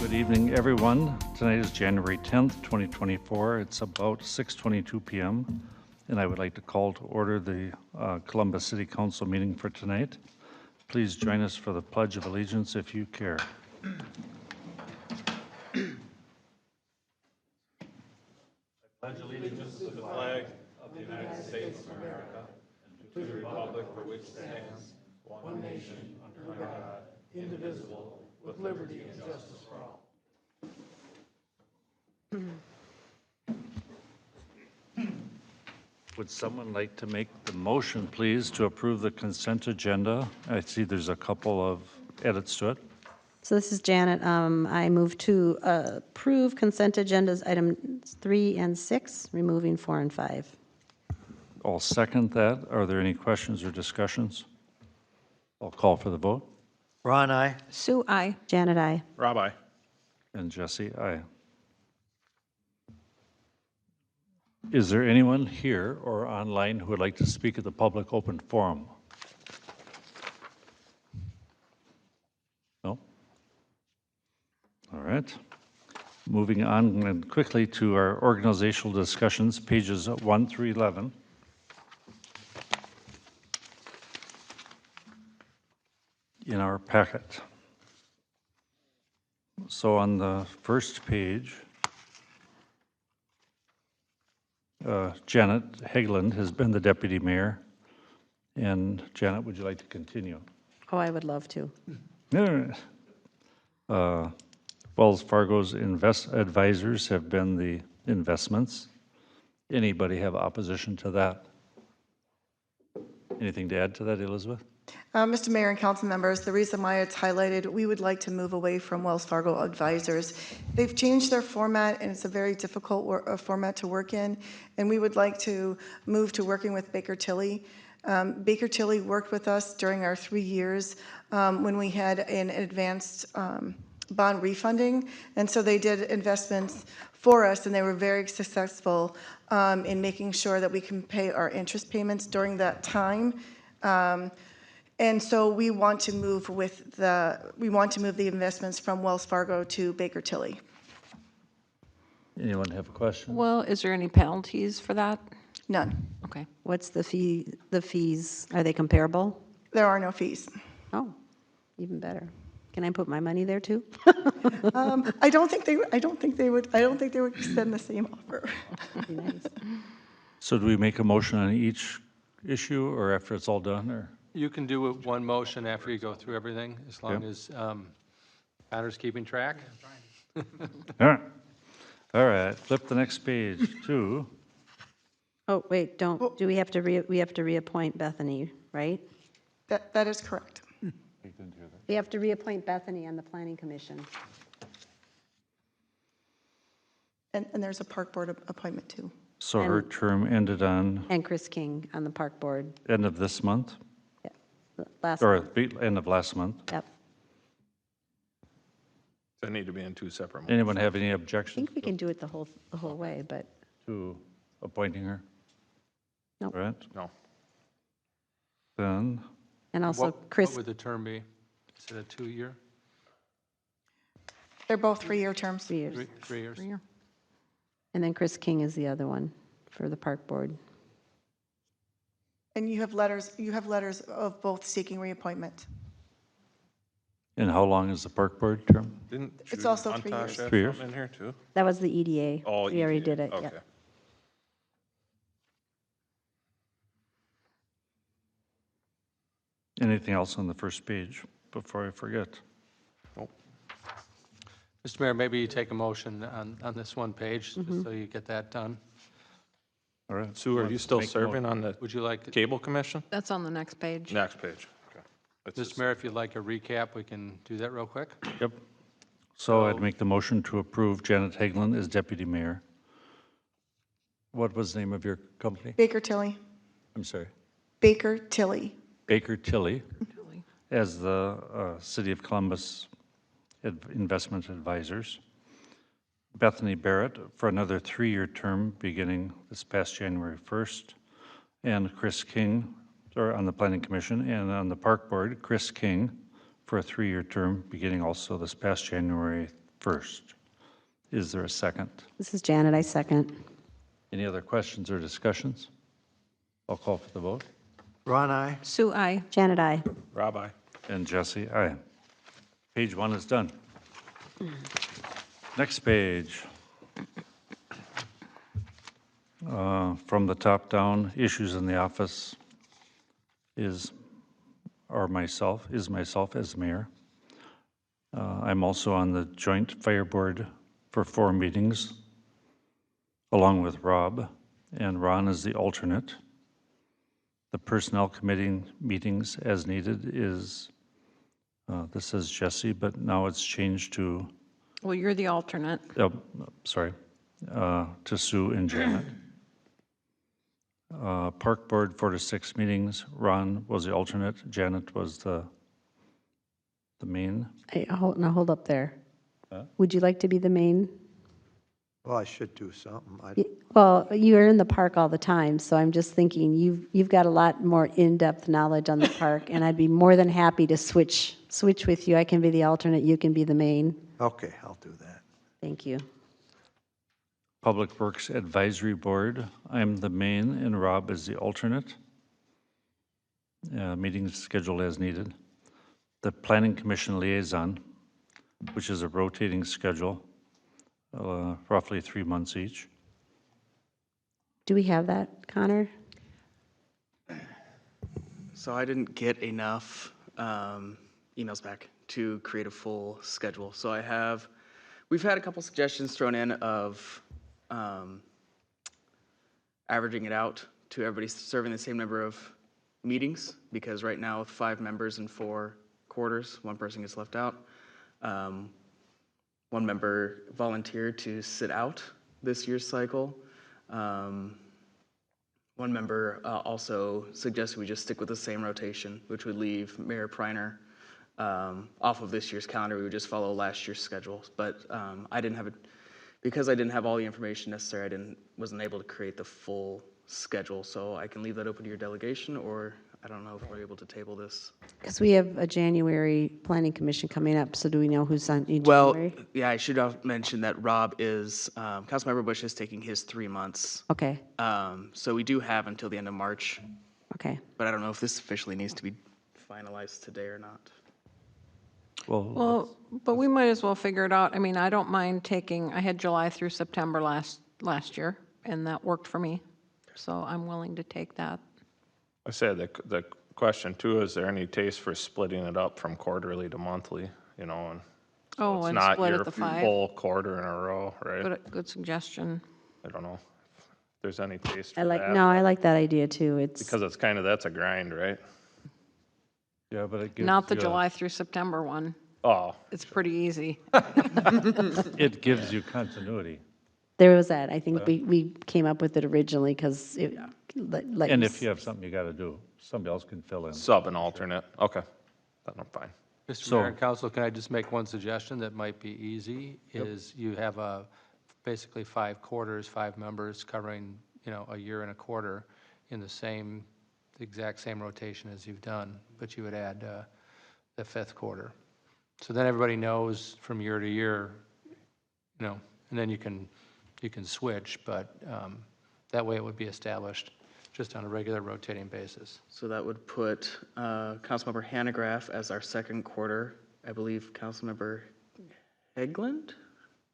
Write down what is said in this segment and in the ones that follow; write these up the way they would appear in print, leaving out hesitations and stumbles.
Good evening, everyone. Tonight is January 10th, 2024. It's about 6:22 p.m., and I would like to call to order the Columbus City Council meeting for tonight. Please join us for the Pledge of Allegiance if you care. I pledge allegiance to the flag of the United States of America and to the republic for which it stands, one nation, under God, indivisible, with liberty and justice for all. Would someone like to make the motion, please, to approve the consent agenda? I see there's a couple of edits to it. So this is Janet. I move to approve consent agendas items 3 and 6, removing 4 and 5. I'll second that. Are there any questions or discussions? I'll call for the vote. Ron, aye. Sue, aye. Janet, aye. Rob, aye. And Jesse, aye. Is there anyone here or online who would like to speak at the public open forum? No? All right. Moving on and quickly to our organizational discussions, pages 1 through 11. In our packet. So on the first page, Janet Hegland has been the deputy mayor. And Janet, would you like to continue? Oh, I would love to. Wells Fargo's advisors have been the investments. Anybody have opposition to that? Anything to add to that, Elizabeth? Mr. Mayor and council members, the reason why it's highlighted, we would like to move away from Wells Fargo advisors. They've changed their format, and it's a very difficult format to work in, and we would like to move to working with Baker Tilly. Baker Tilly worked with us during our 3 years when we had an advanced bond refunding, and so they did investments for us, and they were very successful in making sure that we can pay our interest payments during that time. And so we want to move the investments from Wells Fargo to Baker Tilly. Anyone have a question? Well, is there any penalties for that? None. Okay. What's the fees? Are they comparable? There are no fees. Oh, even better. Can I put my money there too? I don't think they would extend the same offer. That'd be nice. So do we make a motion on each issue or after it's all done, or? You can do it one motion after you go through everything, as long as Connor's keeping track. All right, flip the next page to, Oh, wait, don't, do we have to reappoint Bethany, right? That is correct. We have to reappoint Bethany on the planning commission. And there's a park board appointment too. so her term ended on And Chris King on the park board. end of this month, Last or month. the end of last month. Yep. They need to be in two separate. Anyone have any I objections think we can do it the whole way, but to appointing her? No. All right, No. then, and also What Chris. would the term be? Is it a 2-year? They're both 3-year terms. 3 years. 3 years? And then Chris King is the other one for the park board. And you have letters of both seeking reappointment. and how long is the park board term? Didn't It's Judy also 3 Montage years. have 3 years? something in here too? That was the EDA. Oh, We already EDA. did it, yeah. Okay. Anything else on the first page before I forget? Nope. Mr. Mayor, maybe you take a motion on this one page, just so you get that done. All right. Sue, are you still Make a serving on the Would you like, cable commission? That's on the next page. Next page. Okay. That's Mr. just- Mayor, if you'd like a recap, we can do that real quick. Yep. So I'd make the motion to approve Janet Hegland as deputy mayor. What was the name of your company? Baker Tilly. I'm sorry. Baker Tilly. Baker Tilly as the City of Columbus investment advisors. Bethany Barrett for another 3-year term beginning this past January 1st. And Chris King, or on the Planning Commission, and on the Park Board, Chris King for a 3-year term beginning also this past January first. Is there a second? This is Janet, I second. Any other questions or discussions? I'll call for the vote. Ron, I. Sue, I. Janet, I. Rob, aye. And Jesse, aye. Page 1 is done. Next page. From the top down, issues in the office is myself as mayor. I'm also on the joint fire board for 4 meetings, along with Rob, and Ron is the alternate. The personnel committee meetings as needed is, this says Jesse, but now it's changed to, Well, you're the alternate. sorry, to Sue and Janet. Park board 4 to 6 meetings, Ron was the alternate, Janet was the main. Hey, hold up there. Would you like to be the main? Well, I should do something. Well, you're in the park all the time, so I'm just thinking, you've got a lot more in-depth knowledge on the park, and I'd be more than happy to switch with you. I can be the alternate, you can be the main. Okay, I'll do that. Thank you. Public Works Advisory Board, I'm the main and Rob is the alternate. Meetings scheduled as needed. The Planning Commission Liaison, which is a rotating schedule, roughly 3 months each. Do we have that, Connor? So I didn't get enough emails back to create a full schedule. So we've had a couple suggestions thrown in of averaging it out to everybody serving the same number of meetings, because right now with 5 members and 4 quarters, 1 person gets left out. 1 member volunteered to sit out this year's cycle. 1 member also suggested we just stick with the same rotation, which would leave Mayor Priner off of this year's calendar. We would just follow last year's schedule. But because I didn't have all the information necessary, I wasn't able to create the full schedule. So I can leave that open to your delegation, or I don't know if we're able to table this. Because we have a January planning commission coming up, so do we know who's on in Well, January? yeah, I should have mentioned that Rob is, Councilmember Bush is taking his 3 months. Okay, So we do have until the end of March, okay. but I don't know if this officially needs to be finalized today or not. Well, but we might as well figure it out. I mean, I don't mind taking, I had July through September last year, and that worked for me. So I'm willing to take that. I said the question too, is there any taste for splitting it up from quarterly to monthly, and so Oh, it's and not split your at the 5. full quarter in a row, right? Good suggestion. I don't know if there's any taste I for like, that. no, I like that idea too. It's, Because it's that's a grind, right? Yeah, but it gives Not the you July through September one. Oh, It's pretty easy. it gives you continuity. there was that. I think we came up with it originally because it, like. And if you have something you got to do, somebody else can fill in. sub and alternate, okay, then I'm fine. Mr. So- Mayor and Council, can I just make one suggestion that might be easy? Is you have basically 5 quarters, 5 members covering, a year and a quarter in the exact same rotation as you've done, but you would add the 5th quarter. So then everybody knows from year to year, and then you can switch, but that way it would be established just on a regular rotating basis. So that would put Councilmember Hanegraaff as our 2nd quarter. I believe Councilmember Hegland?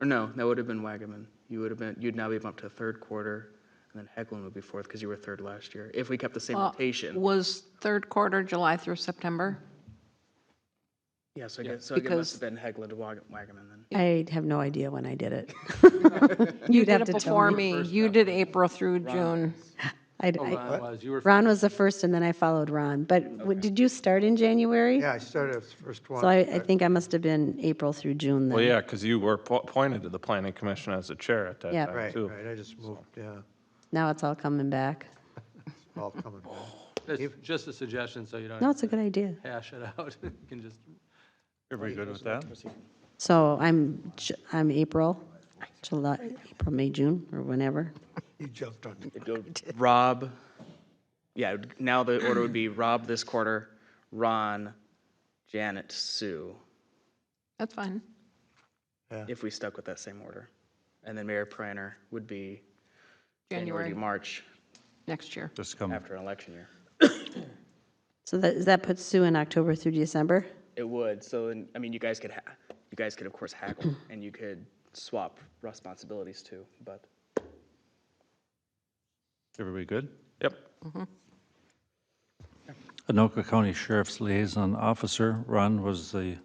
Or no, that would have been Wagaman. You'd now be up to 3rd quarter, and then Hegland would be 4th because you were 3rd last year, if we kept the same rotation. Was 3rd quarter July through September? Yeah, so I guess it Because- must have been Hegland Wagaman then. I have no idea when I did it. You You'd did have it to tell before me. me. You did April through June. Ron was the first, and then I followed Ron. But did you start in January? Yeah, I started as the first one. So I think I must have been April through June then. Well, yeah, because you were appointed to the planning commission as the chair at that Yeah. time Right, too. right, I just moved, yeah, Now it's all coming back. it's all coming back. It's just a suggestion, so you don't No, have it's a good idea. to hash it out. You can just, Everybody good with that? So I'm April, July, April, May, June, or whenever. You jumped on me. It'd go Rob, yeah, now the order would be Rob this quarter, Ron, Janet, Sue. That's fine. Yeah. if we stuck with that same order. And then Mayor Priner would be January. January to March Next year. Just come, after an election year. So that puts Sue in October through December? It would, so, I mean, you guys could of course haggle, and you could swap responsibilities too, but. everybody good? Yep. Anoka County Sheriff's Liaison Officer, Ron was the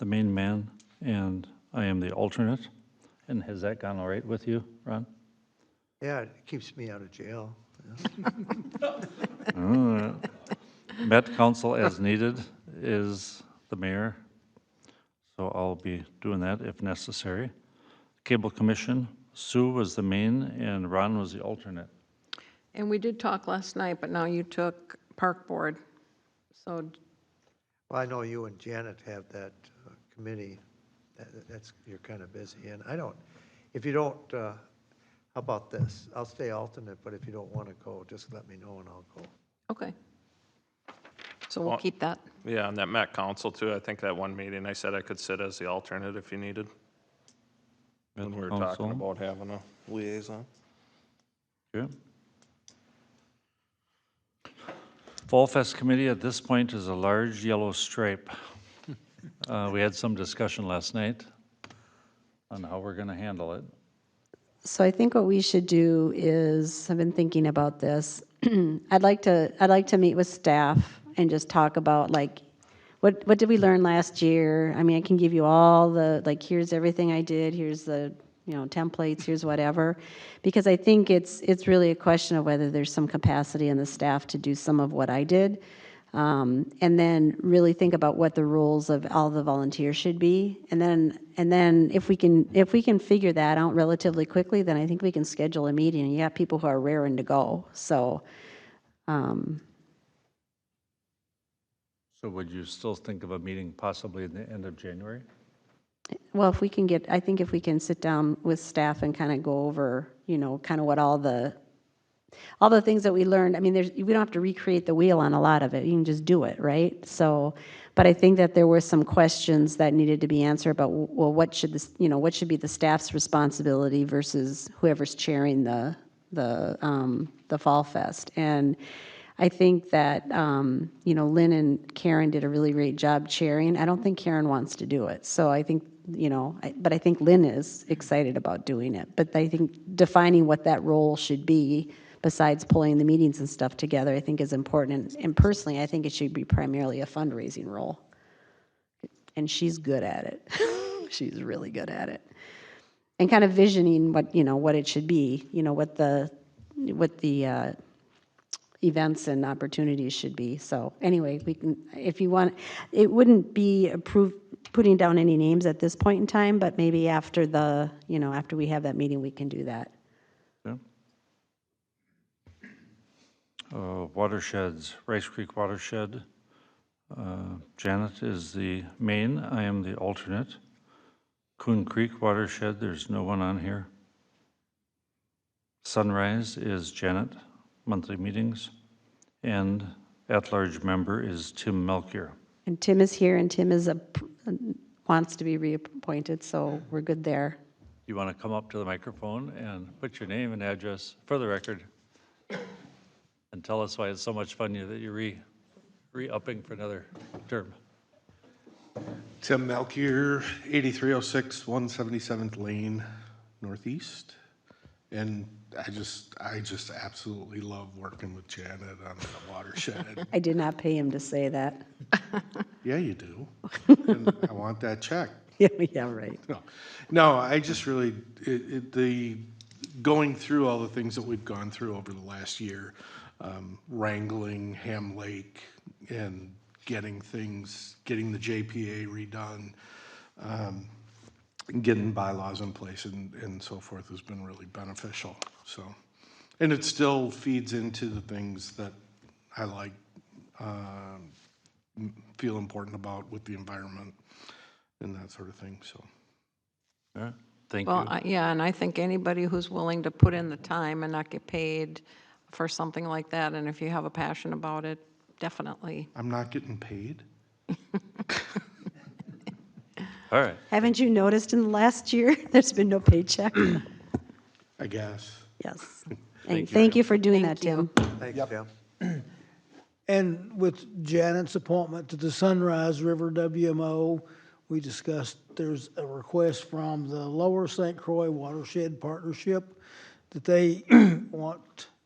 main man, and I am the alternate. And has that gone all right with you, Ron? Yeah, it keeps me out of jail. Met Council as needed is the mayor, so I'll be doing that if necessary. Cable Commission, Sue was the main and Ron was the alternate. And we did talk last night, but now you took Park Board. So Well, I know you and Janet have that committee. That's, you're kind of busy. And I don't, if you don't, how about this? I'll stay alternate, but if you don't want to go, just let me know and I'll go. okay. So we'll keep that. Yeah, and that Met Council too, I think that one meeting, I said I could sit as the alternate if you needed. When we were Met talking Council. about having a liaison. Okay. Fall Fest Committee at this point is a large yellow stripe. We had some discussion last night on how we're going to handle it. So I think what we should do is, I've been thinking about this. I'd like to meet with staff and just talk about like, what did we learn last year? I mean, I can give you all the, like, here's everything I did, here's the, templates, here's whatever. Because I think it's really a question of whether there's some capacity in the staff to do some of what I did. And then really think about what the roles of all the volunteers should be. And then if we can figure that out relatively quickly, then I think we can schedule a meeting. And you have people who are raring to go. So, So would you still think of a meeting possibly in the end of January? well, if we can I think if we can sit down with staff and kind of go over, kind of what all the things that we learned. I mean, we don't have to recreate the wheel on a lot of it. You can just do it, right? So, but I think that there were some questions that needed to be answered about, well, what should be the staff's responsibility versus whoever's chairing the Fall Fest. And I think that, Lynn and Karen did a really great job chairing. I don't think Karen wants to do it. So I think, but I think Lynn is excited about doing it. But I think defining what that role should be, besides pulling the meetings and stuff together, I think is important. And personally, I think it should be primarily a fundraising role. And she's good at it. She's really good at it. And kind of visioning what it should be, what the events and opportunities should be. So anyway, we can, if you want, it wouldn't be putting down any names at this point in time, but maybe after after we have that meeting, we can do that. Yeah. Watersheds, Rice Creek Watershed. Janet is the main, I am the alternate. Coon Creek Watershed, there's no one on here. Sunrise is Janet, monthly meetings. And at-large member is Tim Melchior. And Tim is here, and Tim wants to be reappointed, so we're good there. You want to come up to the microphone and put your name and address for the record and tell us why it's so much fun that you're re-upping for another term. Tim Melchior, 8306 177th Lane Northeast. And I just absolutely love working with Janet on the watershed. I did not pay him to say that. Yeah, you do. And I want that check. Yeah, right. No, I just really, going through all the things that we've gone through over the last year, wrangling Ham Lake and getting the JPA redone, getting bylaws in place and so forth has been really beneficial. So, and it still feeds into the things that I like, feel important about with the environment and that sort of thing. So, All right, thank you. Well, yeah, and I think anybody who's willing to put in the time and not get paid for something like that, and if you have a passion about it, definitely. I'm not getting paid. All right. Haven't you noticed in the last year, there's been no paycheck? I guess. Yes. Thank you, Thank Tim. you for doing that, Thank you. Tim. Thanks, Tim. And with Janet's appointment to the Sunrise River WMO, we discussed there's a request from the Lower St. Croix Watershed Partnership that they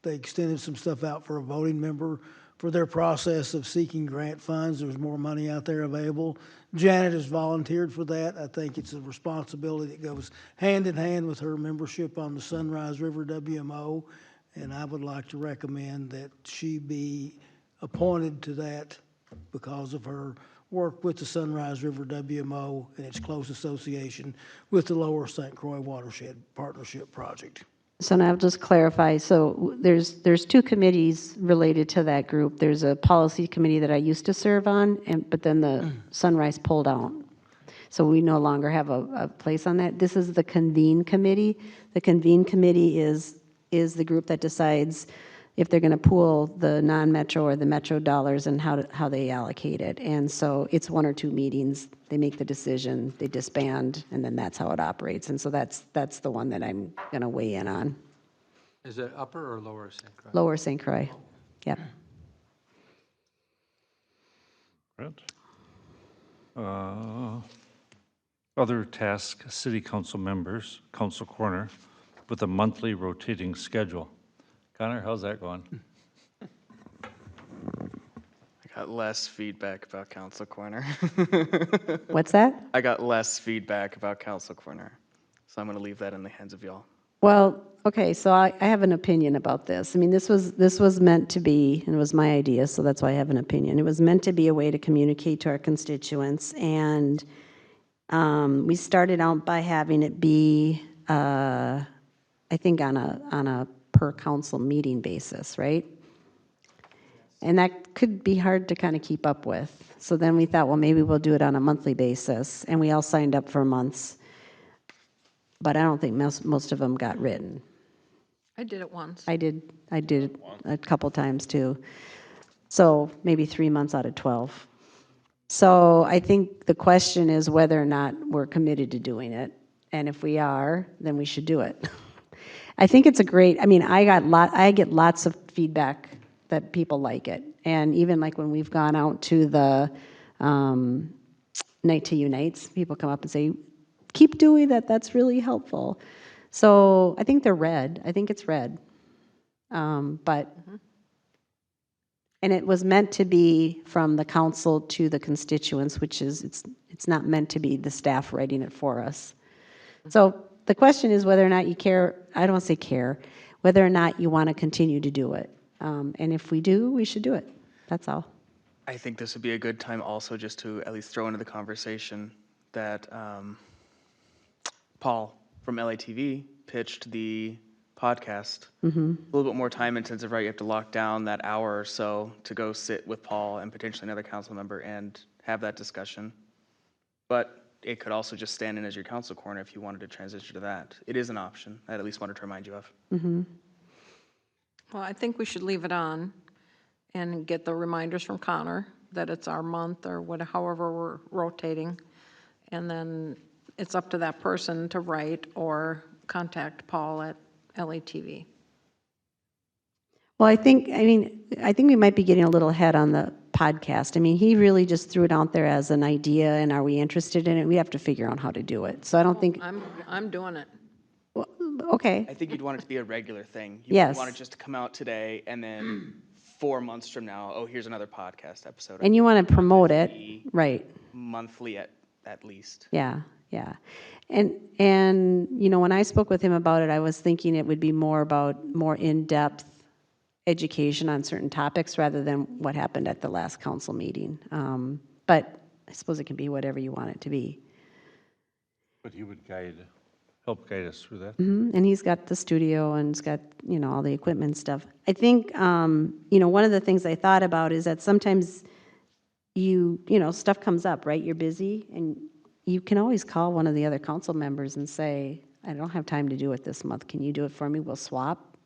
they extended some stuff out for a voting member for their process of seeking grant funds. There's more money out there available. Janet has volunteered for that. I think it's a responsibility that goes hand in hand with her membership on the Sunrise River WMO. And I would like to recommend that she be appointed to that because of her work with the Sunrise River WMO and its close association with the Lower St. Croix Watershed Partnership Project. So now I'll just clarify, so there's two committees related to that group. There's a policy committee that I used to serve on, but then the Sunrise pulled out. So we no longer have a place on that. This is the convene committee. The convene committee is the group that decides if they're going to pool the non-metro or the metro dollars and how they allocate it. And so it's 1 or 2 meetings. They make the decision, they disband, and then that's how it operates. And so that's the one that I'm going to weigh in on. Is it Upper or Lower St. Croix? Lower St. Croix. Yep. Right. Other task, city council members, council corner, with a monthly rotating schedule. Connor, how's that going? I got less feedback about Council Corner. What's that? I got less feedback about Council Corner. So I'm going to leave that in the hands of y'all. Well, okay, so I have an opinion about this. I mean, this was meant to be, and it was my idea, so that's why I have an opinion. It was meant to be a way to communicate to our constituents, and we started out by having it be, I think, on a per council meeting basis, right? And that could be hard to kind of keep up with. So then we thought, well, maybe we'll do it on a monthly basis, and we all signed up for months. But I don't think most of them got written. I did it once. I did it a couple times too. So maybe 3 months out of 12. So I think the question is whether or not we're committed to doing it. And if we are, then we should do it. I think it's a great, I mean, I get lots of feedback that people like it. And even like when we've gone out to the Night to Unites, people come up and say, keep doing that, that's really helpful. So I think they're read. I think it's read. And it was meant to be from the council to the constituents, which is, it's not meant to be the staff writing it for us. So the question is whether or not you care, I don't want to say care, whether or not you want to continue to do it. And if we do, we should do it. That's all. I think this would be a good time also just to at least throw into the conversation that Paul from LATV pitched the podcast. A little bit more time intensive, right? You have to lock down that hour or so to go sit with Paul and potentially another council member and have that discussion. But it could also just stand in as your council corner if you wanted to transition to that. It is an option. I at least wanted to remind you of. Well, I think we should leave it on and get the reminders from Connor that it's our month or however we're rotating. And then it's up to that person to write or contact Paul at LATV. Well, I think we might be getting a little ahead on the podcast. I mean, he really just threw it out there as an idea, and are we interested in it? We have to figure out how to do it. So I don't think, I'm doing it. well, okay. I think you'd want it to be a regular thing. You Yes. wouldn't want it just to come out today and then 4 months from now, oh, here's another podcast episode. And you want to promote it, Be right? monthly at least. Yeah, yeah. And when I spoke with him about it, I was thinking it would be more about more in-depth education on certain topics rather than what happened at the last council meeting. But I suppose it can be whatever you want it to be. But he would help guide us through that. And he's got the studio and he's got, all the equipment and stuff. I think, one of the things I thought about is that sometimes stuff comes up, right? You're busy and you can always call one of the other council members and say, I don't have time to do it this month. Can you do it for me? We'll swap.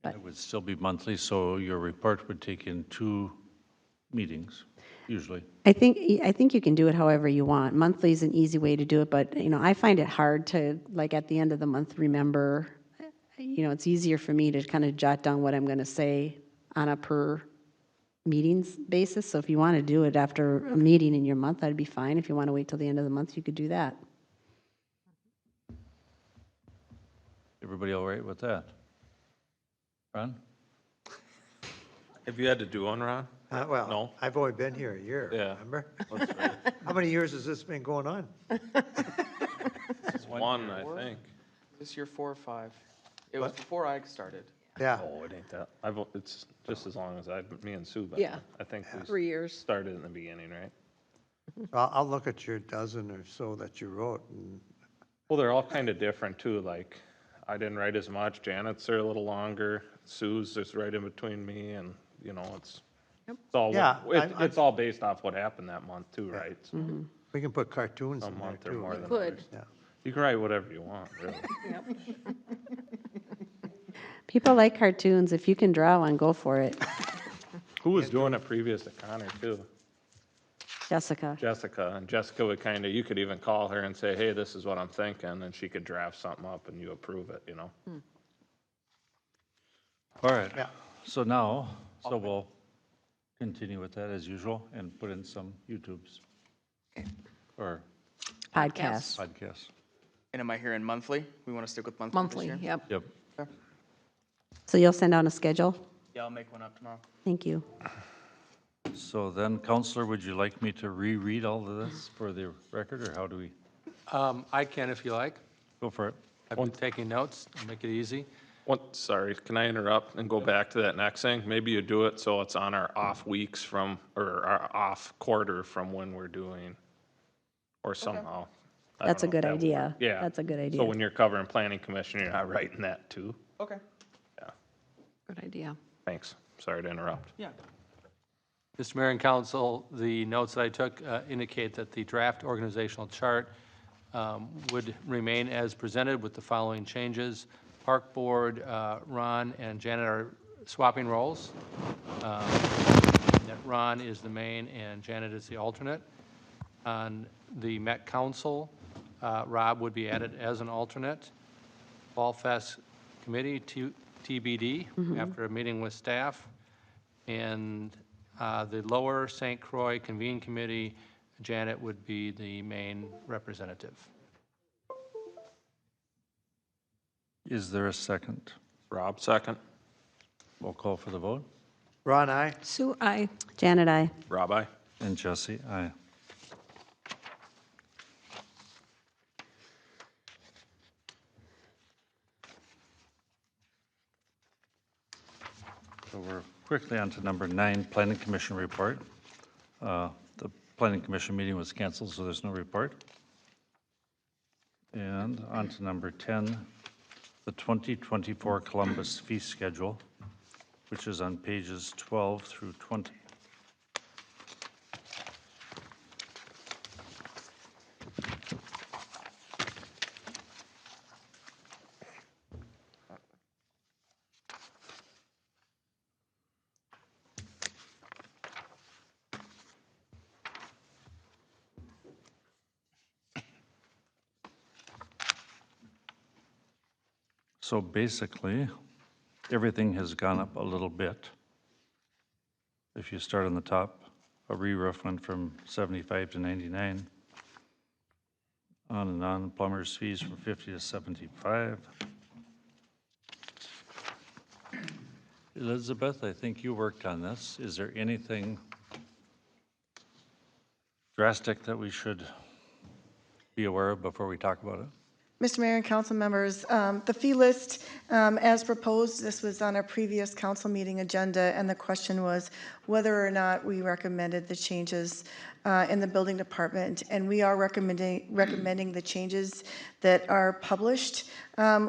It would still be monthly, so your report would take in 2 meetings usually? I think you can do it however you want. Monthly is an easy way to do it, but, I find it hard to, like, at the end of the month, remember. It's easier for me to kind of jot down what I'm going to say on a per meetings basis. So if you want to do it after a meeting in your month, that'd be fine. If you want to wait till the end of the month, you could do that. Everybody all right with that? Ron? Have you had to do one, Ron? Well, No. I've only been here a year, Yeah. remember? That's right. How many years has this been going on? It's one, I think. This year 4 or 5. It was before I started. Yeah, Oh, it ain't that. It's just as long as me and Sue been. Yeah. I think we 3 years. started in the beginning, right? I'll look at your dozen or so that you wrote, and Well, they're all kind of different too, like, I didn't write as much, Janet's are a little longer, Sue's just right in between me, and, it's all, Yeah, it's all based off what happened that month too, right? So we can put cartoons some in there month or too. more than Could. others. Yeah. You can write whatever you want, really. People like cartoons. If you can draw one, go for it. Who was doing it previous to Connor too? Jessica. Jessica, and Jessica would kind of, you could even call her and say, hey, this is what I'm thinking, and she could draft something up and you approve it, All right. Yeah. So now, we'll continue with that as usual and put in some YouTubes or Podcast. podcasts. And am I hearing monthly? We want to stick with monthly this Monthly, year? yep. Yep. So you'll send out a schedule? Yeah, I'll make one up tomorrow. Thank you. So then, Counselor, would you like me to reread all of this for the record, or how do we I can if you like. go for it? I've been taking notes. I'll make it easy. Sorry, can I interrupt and go back to that next thing? Maybe you do it so it's on our off weeks from, or our off quarter from when we're doing, or somehow. I That's a don't know if good that would idea. work. Yeah. That's a good idea. So when you're covering planning commission, you're not writing that too? Okay. Yeah, Good idea. thanks. Sorry to interrupt. Yeah. Mr. Mayor and Council, the notes that I took indicate that the draft organizational chart would remain as presented with the following changes. Park Board, Ron and Janet are swapping roles. That Ron is the main and Janet is the alternate. On the Met Council, Rob would be added as an alternate. Fall Fest Committee, TBD, after a meeting with staff. And the Lower St. Croix Convene Committee, Janet would be the main representative. Is there a second? Rob, second. We'll call for the vote. Ron, aye? Sue, I. Janet, I. Rob, aye. And Jesse, aye. So we're quickly on to number 9, Planning Commission report. The Planning Commission meeting was canceled, so there's no report. And on to number 10, the 2024 Columbus fee schedule, which is on pages 12 through 20. So basically, everything has gone up a little bit. If you start on the top, a re-roof went from 75 to 99. On and on, plumber's fees from 50 to 75. Elizabeth, I think you worked on this. Is there anything drastic that we should be aware of before we talk about it? Mr. Mayor and council members, the fee list, as proposed, this was on a previous council meeting agenda, and the question was whether or not we recommended the changes in the building department, and we are recommending the changes that are published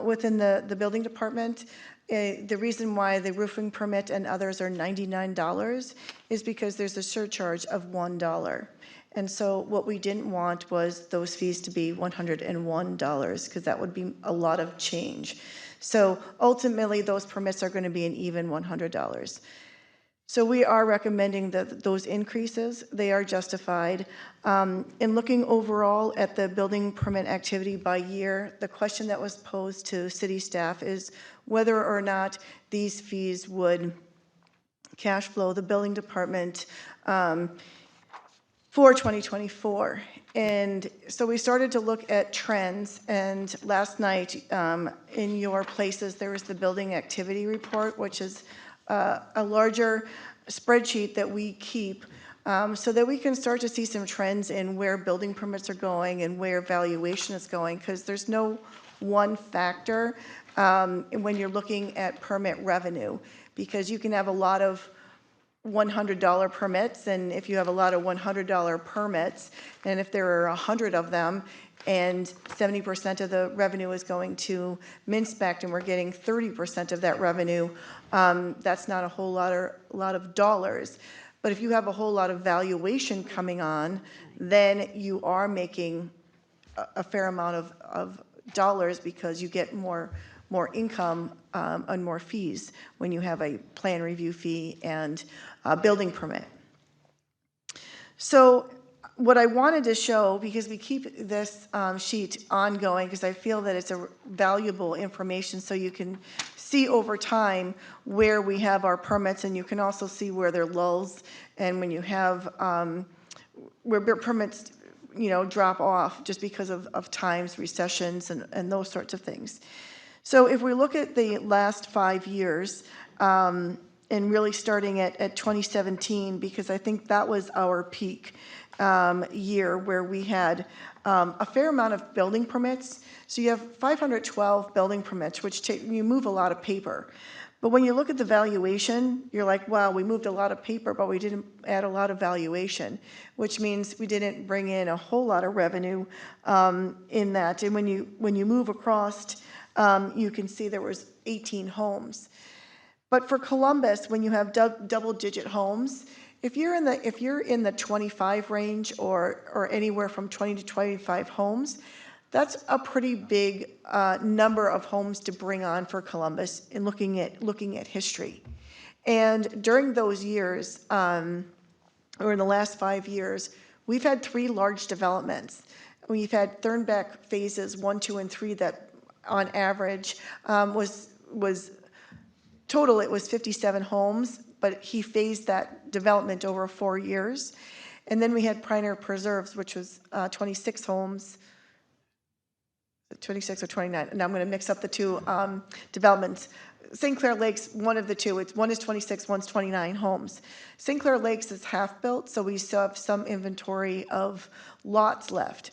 within the building department. The reason why the roofing permit and others are $99 is because there's a surcharge of $1. And so what we didn't want was those fees to be $101, because that would be a lot of change. So ultimately, those permits are going to be an even $100. So we are recommending that those increases, they are justified. In looking overall at the building permit activity by year, the question that was posed to city staff is whether or not these fees would cash flow the building department for 2024. And so we started to look at trends, and last night in your places, there was the building activity report, which is a larger spreadsheet that we keep so that we can start to see some trends in where building permits are going and where valuation is going, because there's no one factor when you're looking at permit revenue, because you can have a lot of $100 permits, and if you have a lot of $100 permits, and if there are 100 of them, and 70% of the revenue is going to MinSpec, and we're getting 30% of that revenue, that's not a whole lot of dollars. But if you have a whole lot of valuation coming on, then you are making a fair amount of dollars, because you get more income and more fees when you have a plan review fee and a building permit. So what I wanted to show, because we keep this sheet ongoing, because I feel that it's a valuable information, so you can see over time where we have our permits, and you can also see where there are lulls, and when you have where permits drop off just because of times, recessions, and those sorts of things. So if we look at the last 5 years, and really starting at 2017, because I think that was our peak year where we had a fair amount of building permits. So you have 512 building permits, which you move a lot of paper. But when you look at the valuation, you're like, wow, we moved a lot of paper, but we didn't add a lot of valuation, which means we didn't bring in a whole lot of revenue in that. And when you move across, you can see there was 18 homes. But for Columbus, when you have double-digit homes, if you're in the 25 range or anywhere from 20 to 25 homes, that's a pretty big number of homes to bring on for Columbus in looking at history. And during those years, or in the last 5 years, we've had 3 large developments. We've had Thornbeck phases 1, 2, and 3 that on average was total, it was 57 homes, but he phased that development over 4 years. And then we had Pioneer Preserves, which was 26 homes, 26 or 29. Now I'm going to mix up the two developments. St. Clair Lakes, one of the two, one is 26, one's 29 homes. St. Clair Lakes is half built, so we still have some inventory of lots left.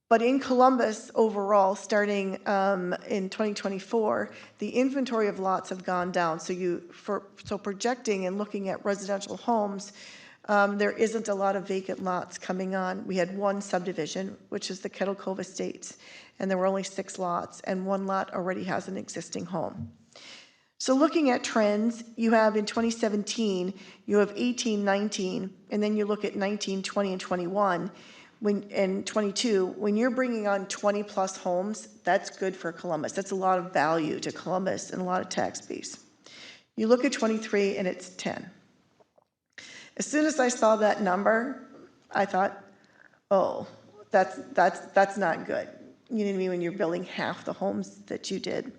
But in Columbus overall, starting in 2024, the inventory of lots have gone down. So projecting and looking at residential homes, there isn't a lot of vacant lots coming on. We had one subdivision, which is the Kettle Cove Estates, and there were only 6 lots, and 1 lot already has an existing home. So looking at trends, you have in 2017, you have 18, 19, and then you look at 19, 20, and 21. And 22, when you're bringing on 20 plus homes, that's good for Columbus. That's a lot of value to Columbus and a lot of tax base. You look at 23 and it's 10. As soon as I saw that number, I thought, oh, that's not good. You know what I mean? When you're building half the homes that you did.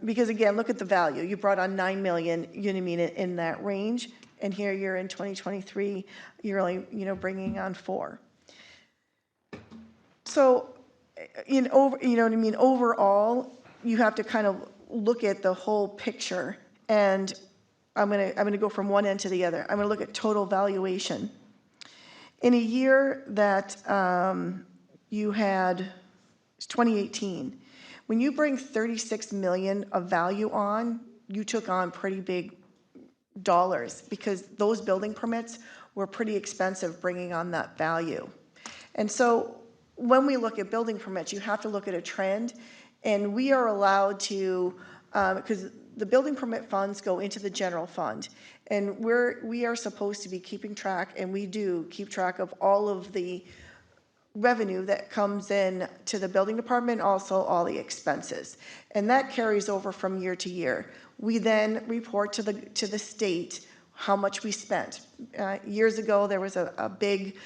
Because again, look at the value. You brought on 9 million, you know what I mean, in that range. And here you're in 2023, you're only, bringing on 4. So, you know what I mean, overall, you have to kind of look at the whole picture, and I'm gonna go from one end to the other. I'm gonna look at total valuation. In a year that you had, it's 2018, when you bring 36 million of value on, you took on pretty big dollars, because those building permits were pretty expensive bringing on that value. And so when we look at building permits, you have to look at a trend, and we are allowed to, because the building permit funds go into the general fund, and we are supposed to be keeping track, and we do keep track of all of the revenue that comes in to the building department, also all the expenses. And that carries over from year to year. We then report to the state how much we spent. Years ago, there was a big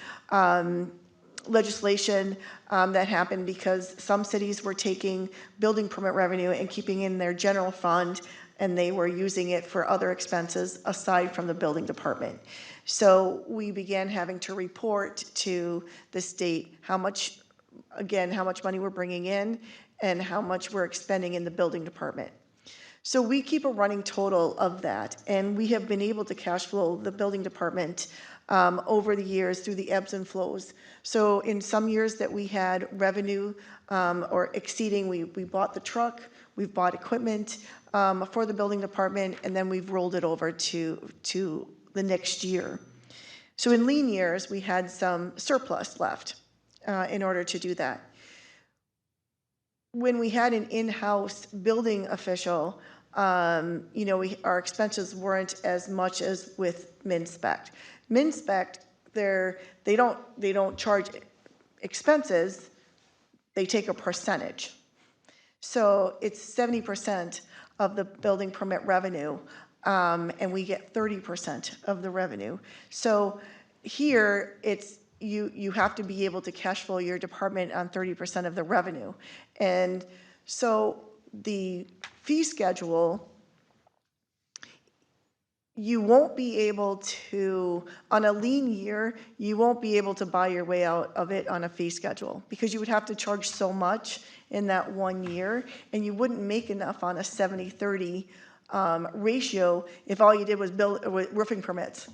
legislation that happened because some cities were taking building permit revenue and keeping in their general fund, and they were using it for other expenses aside from the building department. So we began having to report to the state how much money we're bringing in and how much we're expending in the building department. So we keep a running total of that, and we have been able to cash flow the building department over the years through the ebbs and flows. So in some years that we had revenue or exceeding, we bought the truck, we've bought equipment for the building department, and then we've rolled it over to the next year. So in lean years, we had some surplus left in order to do that. When we had an in-house building official, our expenses weren't as much as with MinSpec. MinSpec, they don't charge expenses, they take a percentage. So it's 70% of the building permit revenue, and we get 30% of the revenue. So here, it's you have to be able to cash flow your department on 30% of the revenue. And so the fee schedule, you won't be able to, on a lean year, you won't be able to buy your way out of it on a fee schedule because you would have to charge so much in that 1 year, and you wouldn't make enough on a 70-30 ratio if all you did was build roofing permits.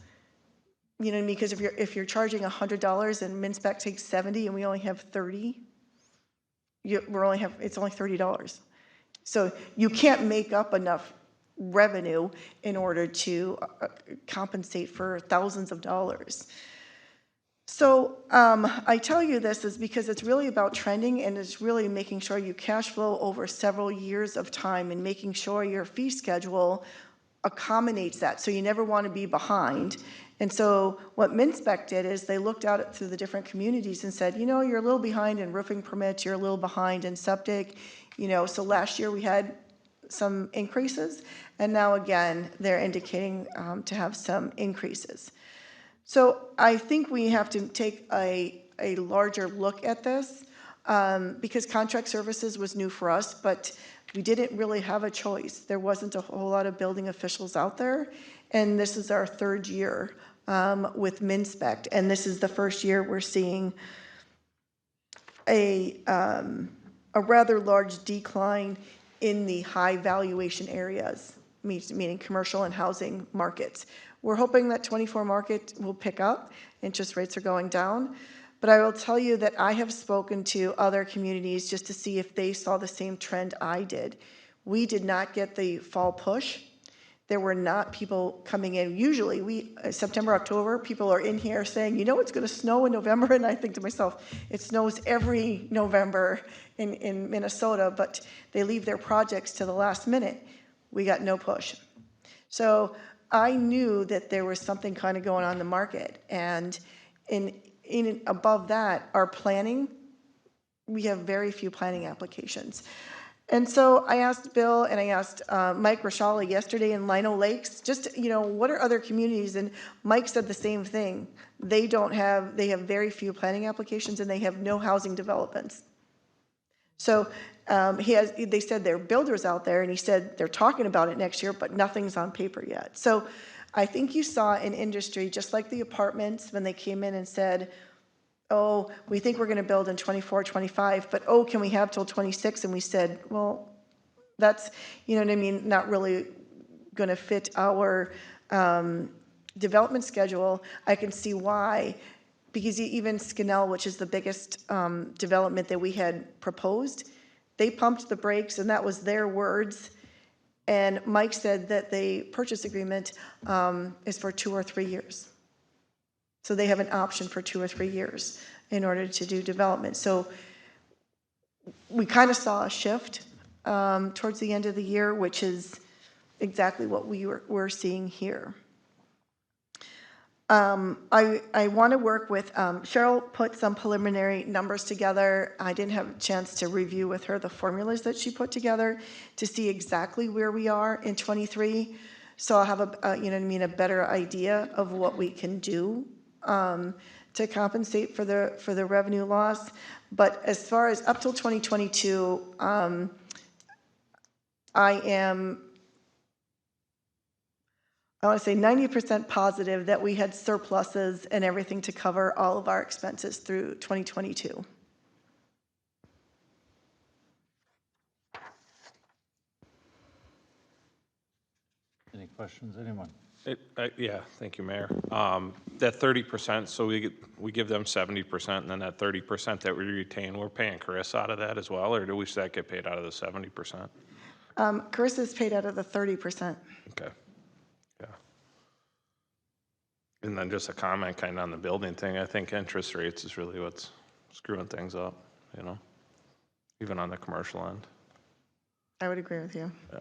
You know what I mean? Because if you're charging $100 and MinSpec takes 70 and we only have 30, it's only $30. So you can't make up enough revenue in order to compensate for thousands of dollars. So I tell you this is because it's really about trending, and it's really making sure you cash flow over several years of time and making sure your fee schedule accommodates that. So you never want to be behind. And so what MinSpec did is they looked out through the different communities and said, you're a little behind in roofing permits, you're a little behind in septic, so last year we had some increases, and now again, they're indicating to have some increases. So I think we have to take a larger look at this because contract services was new for us, but we didn't really have a choice. There wasn't a whole lot of building officials out there, and this is our third year with MinSpec, and this is the first year we're seeing a rather large decline in the high valuation areas, meaning commercial and housing markets. We're hoping that 24 market will pick up. Interest rates are going down. But I will tell you that I have spoken to other communities just to see if they saw the same trend I did. We did not get the fall push. There were not people coming in. Usually, September, October, people are in here saying, it's going to snow in November. And I think to myself, it snows every November in Minnesota, but they leave their projects to the last minute. We got no push. So I knew that there was something kind of going on in the market. And in above that, our planning, we have very few planning applications. And so I asked Bill and I asked Mike Rashali yesterday in Lino Lakes, just, what are other communities? And Mike said the same thing. They have very few planning applications and they have no housing developments. So they said there are builders out there, and he said they're talking about it next year, but nothing's on paper yet. So I think you saw an industry, just like the apartments, when they came in and said, oh, we think we're going to build in 24, 25, but can we have till 26? And we said, well, that's, not really going to fit our development schedule. I can see why, because even Skinnell, which is the biggest development that we had proposed, they pumped the brakes, and that was their words. And Mike said that the purchase agreement is for 2 or 3 years. So they have an option for 2 or 3 years in order to do development. So we kind of saw a shift towards the end of the year, which is exactly what we're seeing here. I want to work with, Cheryl put some preliminary numbers together. I didn't have a chance to review with her the formulas that she put together to see exactly where we are in '23. So I'll have you know what I mean, a better idea of what we can do to compensate for the revenue loss. But as far as up till 2022, I want to say 90% positive that we had surpluses and everything to cover all of our expenses through 2022. Any questions, anyone? Yeah, thank you, Mayor. That 30%, so we give them 70%, and then that 30% that we retain, we're paying Chris out of that as well, or do we, should that get paid out of the 70%? Chris is paid out of the 30%. Okay, yeah. And then just a comment kind of on the building thing, I think interest rates is really what's screwing things up, you know, even on the commercial end. I would agree with you. Yeah.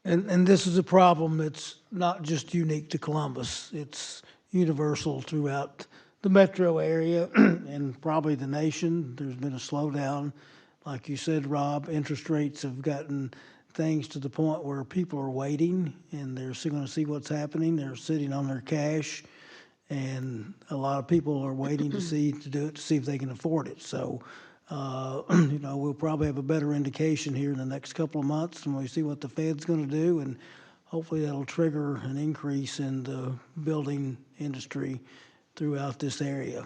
And this is a problem that's not just unique to Columbus. It's universal throughout the metro area and probably the nation. There's been a slowdown. Like you said, Rob, interest rates have gotten things to the point where people are waiting and they're going to see what's happening. They're sitting on their cash, and a lot of people are waiting to see if they can afford it. So, you know, we'll probably have a better indication here in the next couple of months when we see what the Fed's going to do, and hopefully that'll trigger an increase in the building industry throughout this area.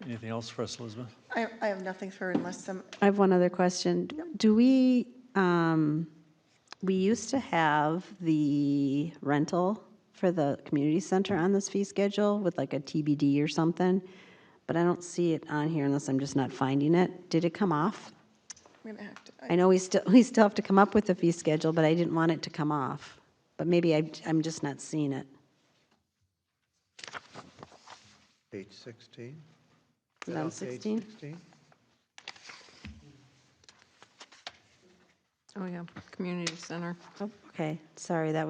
Anything else for us, Elizabeth? I have nothing for unless some, I have one other question. Do we used to have the rental for the community center on this fee schedule with like a TBD or something, but I don't see it on here unless I'm just not finding it. Did it come off? I'm gonna have to, I know we still have to come up with a fee schedule, but I didn't want it to come off. But maybe I'm just not seeing it. Page 16? Is it on Page 16? 16? Oh, yeah, community center. Oh, okay, sorry, that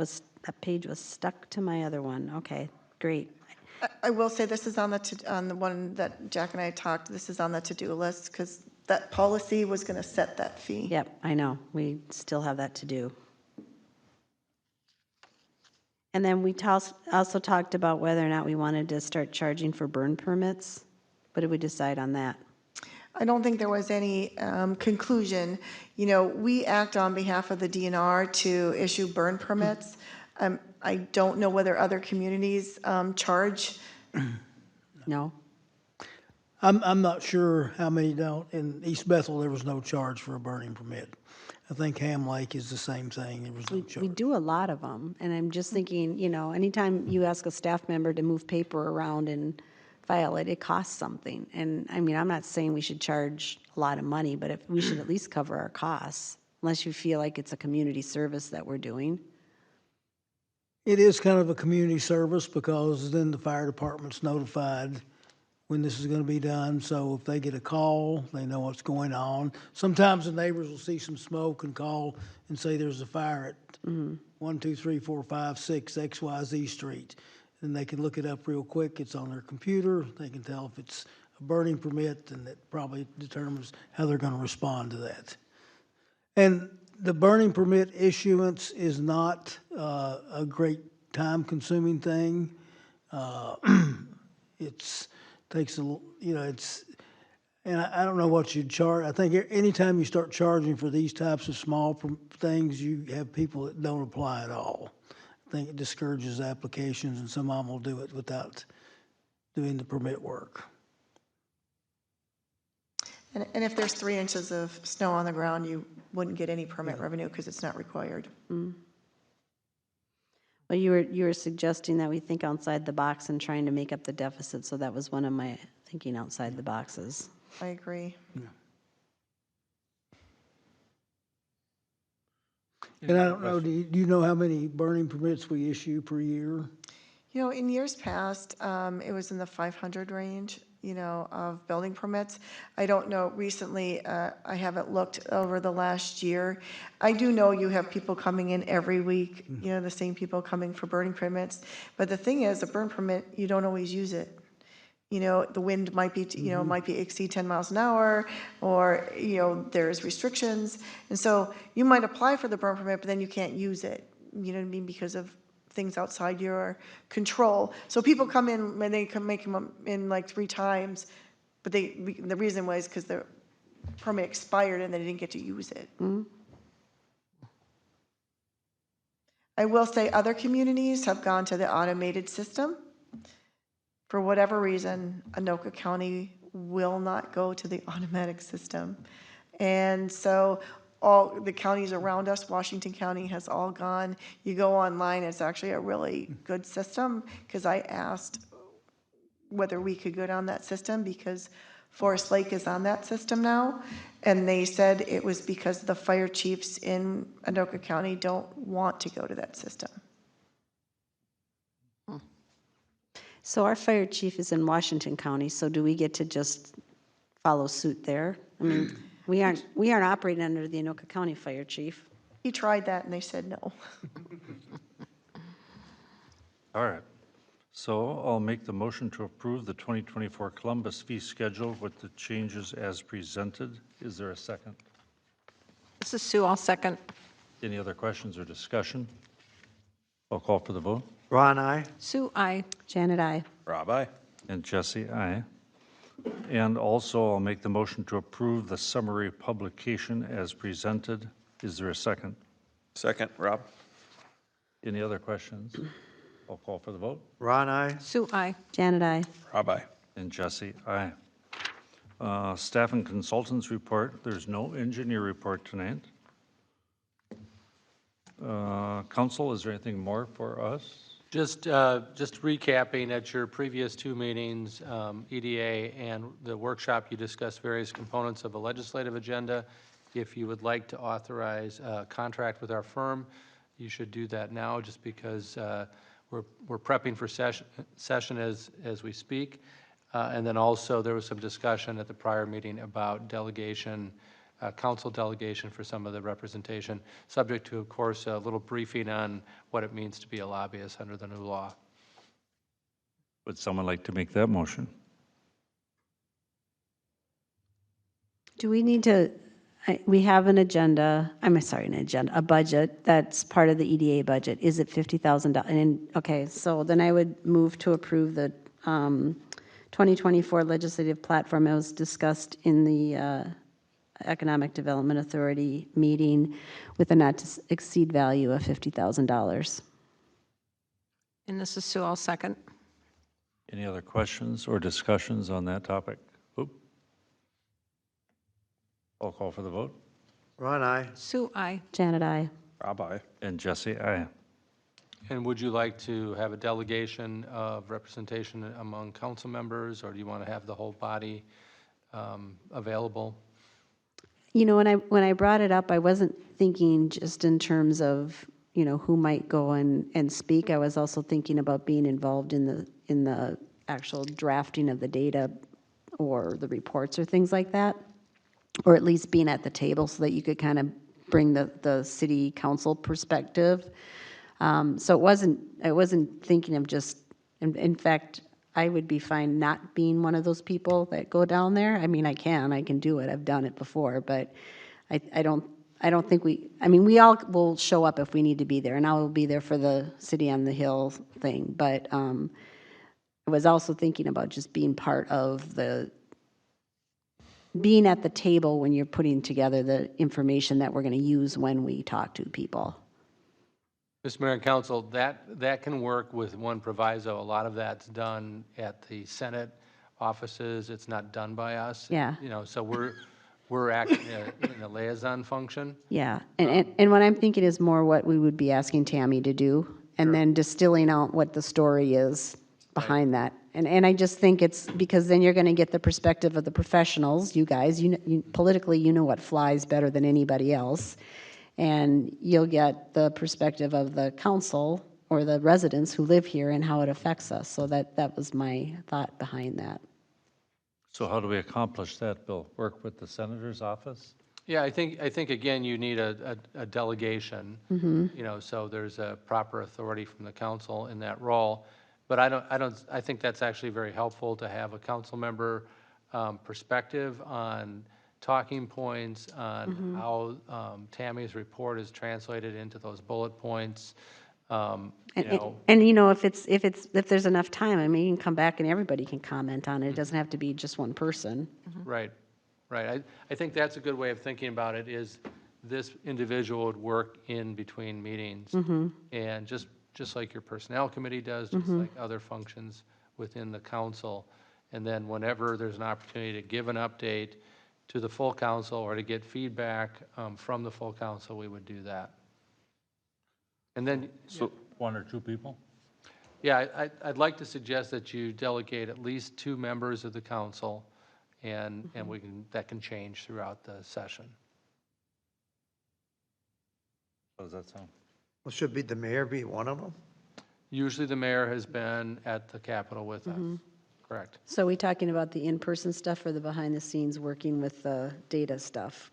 page was stuck to my other one. Okay, great. I will say this is on the one that Jack and I talked, this is on the to-do list because that policy was going to set that fee. Yep, I know, we still have that to do. And then we also talked about whether or not we wanted to start charging for burn permits. What did we decide on that? I don't think there was any conclusion. You know, we act on behalf of the DNR to issue burn permits. I don't know whether other communities charge. No? I'm not sure how many don't. In East Bethel, there was no charge for a burning permit. I think Ham Lake is the same thing. There was no We charge. do a lot of them, and I'm just thinking, you know, anytime you ask a staff member to move paper around and file it, it costs something. And I mean, I'm not saying we should charge a lot of money, but if we should at least cover our costs, unless you feel like it's a community service that we're doing. It is kind of a community service because then the fire department's notified when this is going to be done. So if they get a call, they know what's going on. Sometimes the neighbors will see some smoke and call and say there's a fire at 1, 2, 3, 4, 5, 6 XYZ Street. And they can look it up real quick. It's on their computer. They can tell if it's a burning permit, and it probably determines how they're going to respond to that. And the burning permit issuance is not a great time-consuming thing. It's takes a, you know, it's, and I don't know what you'd charge. I think anytime you start charging for these types of small things, you have people that don't apply at all. I think it discourages applications, and some of them will do it without doing the permit work. And if there's 3 inches of snow on the ground, you wouldn't get any permit revenue because it's not required. Well, you were suggesting that we think outside the box and trying to make up the deficit, so that was one of my thinking outside the boxes. I agree. And I don't know, do you know how many burning permits we issue per year? You know, in years past, it was in the 500 range. of building permits. I don't know, recently, I haven't looked over the last year. I do know you have people coming in every week, the same people coming for burning permits. But the thing is, a burn permit, you don't always use it. The wind might be, might be exceed 10 miles an hour, or, there's restrictions. And so you might apply for the burn permit, but then you can't use it, you know what I mean, because of things outside your control. So people come in, when they make them in like 3 times, but the reason was because the permit expired and they didn't get to use it. I will say other communities have gone to the automated system. For whatever reason, Anoka County will not go to the automatic system. And so all the counties around us, Washington County has all gone. You go online, it's actually a really good system, because I asked whether we could go down that system because Forest Lake is on that system now. And they said it was because the fire chiefs in Anoka County don't want to go to that system. So our fire chief is in Washington County, so do we get to just follow suit there? I mean, we aren't operating under the Anoka County Fire Chief. He tried that and they said no. All right. So I'll make the motion to approve the 2024 Columbus fee schedule with the changes as presented. Is there a second? This is Sue, I'll second. Any other questions or discussion? I'll call for the vote. Ron, aye? Sue, aye. Janet, aye. Rob, aye. And Jesse, aye. And also, I'll make the motion to approve the summary publication as presented. Is there a second? Second, Rob. Any other questions? I'll call for the vote. Ron, aye? Sue, aye. Janet, aye. Rob, aye. And Jesse, aye. Staff and consultants report. There's no engineer report tonight. Council, is there anything more for us? Just recapping, at your previous 2 meetings, EDA and the workshop, you discussed various components of a legislative agenda. If you would like to authorize a contract with our firm, you should do that now, just because we're prepping for session as we speak. And then also, there was some discussion at the prior meeting about delegation, council delegation for some of the representation, subject to, of course, a little briefing on what it means to be a lobbyist under the new law. Would someone like to make that motion? Do we need to, we have an agenda, a budget that's part of the EDA budget. Is it $50,000? And, okay, so then I would move to approve the 2024 legislative platform as discussed in the Economic Development Authority meeting with a not to exceed value of $50,000. And this is Sue, I'll second. Any other questions or discussions on that topic? Oop. I'll call for the vote. Ron, aye? Sue, aye. Janet, aye. Rob, aye. And Jesse, aye. And would you like to have a delegation of representation among council members, or do you want to have the whole body available? You know, when I brought it up, I wasn't thinking just in terms of, who might go and speak. I was also thinking about being involved in the actual drafting of the data or the reports or things like that, or at least being at the table so that you could kind of bring the city council perspective. So I wasn't thinking of just, in fact, I would be fine not being one of those people that go down there. I mean, I can do it. I've done it before, but I don't think we all will show up if we need to be there, and I will be there for the City on the Hill thing. But I was also thinking about just being part of being at the table when you're putting together the information that we're going to use when we talk to people. Mr. Mayor and Council, that can work with one proviso. A lot of that's done at the Senate offices. It's not done by us. Yeah. So we're acting in a liaison function. Yeah, and what I'm thinking is more what we would be asking Tammy to do, and then distilling out what the story is behind that. And I just think it's, because then you're going to get the perspective of the professionals, you guys, politically, you know what flies better than anybody else. And you'll get the perspective of the council or the residents who live here and how it affects us. So that was my thought behind that. So how do we accomplish that, Bill? Work with the senator's office? Yeah, I think, again, you need a delegation, you know, so there's a proper authority from the council in that role. But I think that's actually very helpful to have a council member perspective on talking points, on how Tammy's report is translated into those bullet points. You know, And you know, if there's enough time, I mean, you can come back and everybody can comment on it. It doesn't have to be just one person. right, right. I think that's a good way of thinking about it, is this individual would work in between meetings. And just like your personnel committee does, just like other functions within the council. And then whenever there's an opportunity to give an update to the full council or to get feedback from the full council, we would do that. And then, So 1 or 2 people? yeah, I'd like to suggest that you delegate at least 2 members of the council, and that can change throughout the session. How does that sound? Well, should the mayor be one of them? Usually the mayor has been at the Capitol with us, correct? So are we talking about the in-person stuff or the behind-the-scenes working with the data stuff?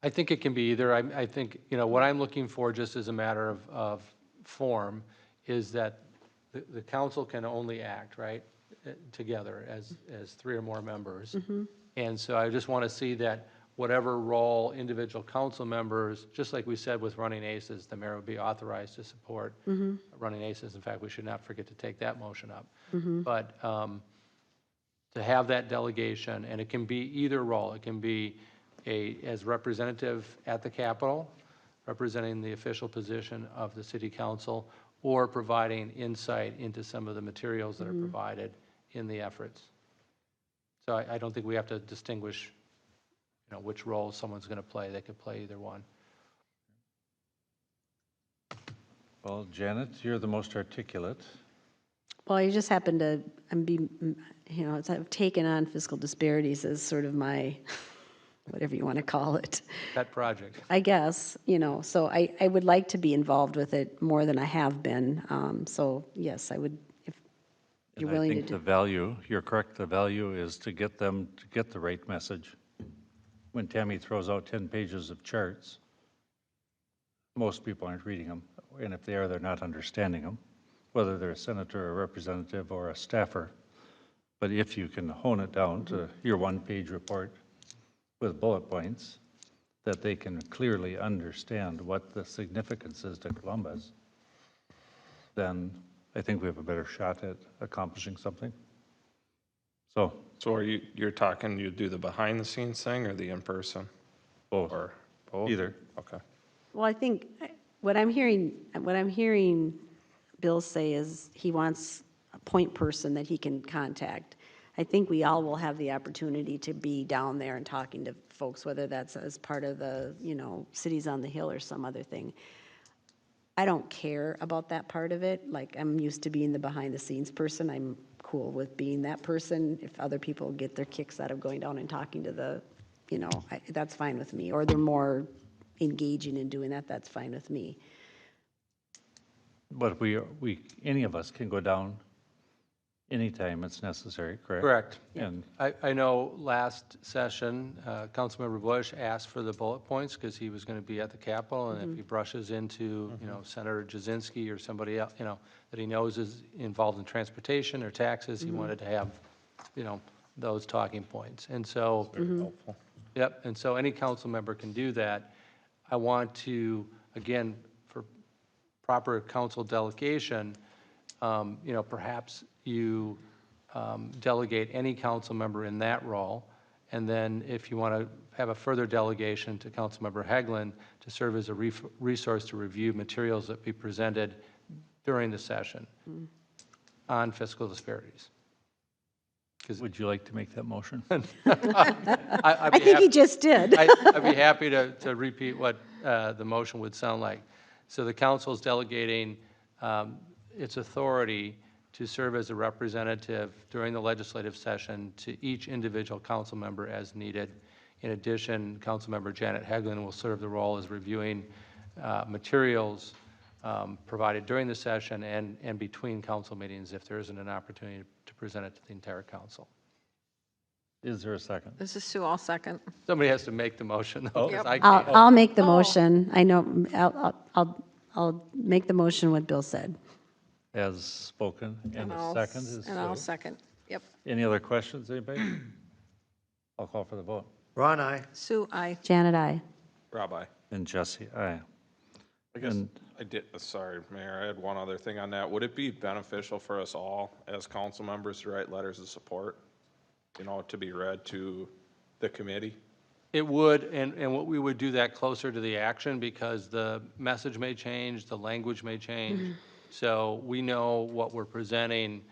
I think it can be either. I think, you know, what I'm looking for, just as a matter of form, is that the council can only act, right, together as 3 or more members. And so I just want to see that whatever role individual council members, just like we said with running aces, the mayor would be authorized to support running aces. In fact, we should not forget to take that motion up. But to have that delegation, and it can be either role. It can be as representative at the Capitol, representing the official position of the city council, or providing insight into some of the materials that are provided in the efforts. So I don't think we have to distinguish, you know, which role someone's going to play. They could play either one. Well, Janet, you're the most articulate. Well, I just happen to, you know, I've taken on fiscal disparities as sort of my, whatever you want to call it, That project. I guess, you know, so I would like to be involved with it more than I have been. So yes, I would, if you're And I willing to think do. the value, you're correct, the value is to get them to get the right message. When Tammy throws out 10 pages of charts, most people aren't reading them, and if they are, they're not understanding them, whether they're a senator, a representative, or a staffer. But if you can hone it down to your 1-page report with bullet points, that they can clearly understand what the significance is to Columbus, then I think we have a better shot at accomplishing something. So, So you're talking, you do the behind the scenes thing or the in-person? both, Or both? either. Okay. Well, I think what I'm hearing Bill say is he wants a point person that he can contact. I think we all will have the opportunity to be down there and talking to folks, whether that's as part of the, you know, Cities on the Hill or some other thing. I don't care about that part of it. Like, I'm used to being the behind-the-scenes person. I'm cool with being that person. If other people get their kicks out of going down and talking to the, you know, that's fine with me. Or they're more engaging in doing that, that's fine with me. But any of us can go down anytime it's necessary, correct? Correct. And I know last session, Councilmember Bush asked for the bullet points because he was going to be at the Capitol, and if he brushes into, you know, Senator Jasinski or somebody else, you know, that he knows is involved in transportation or taxes, he wanted to have, you know, those talking points. And so, Very helpful. yep, and so any council member can do that. I want to, again, for proper council delegation, you know, perhaps you delegate any council member in that role, and then if you want to have a further delegation to Councilmember Hegland to serve as a resource to review materials that be presented during the session on fiscal disparities. would you like to make that motion? I think he just did. I'd be happy to repeat what the motion would sound like. So the council is delegating its authority to serve as a representative during the legislative session to each individual council member as needed. In addition, Councilmember Janet Hegland will serve the role as reviewing materials provided during the session and between council meetings if there isn't an opportunity to present it to the entire council. Is there a second? This is Sue, I'll second. Somebody has to make the motion, though, 'cause I I'll, can't. I'll make the Oh. motion. I know, I'll make the motion what Bill said. As spoken, and the second is And I'll Sue. second, yep. Any other questions, anybody? I'll call for the vote. Ron, aye. Sue, I. Janet, I. Rabbi. And Jesse, aye. I guess And- I did, sorry, Mayor, I had one other thing on that. Would it be beneficial for us all as council members to write letters of support, you know, to be read to the committee? It would, and what we would do that closer to the action, because the message may change, the language may change. So we know what we're presenting,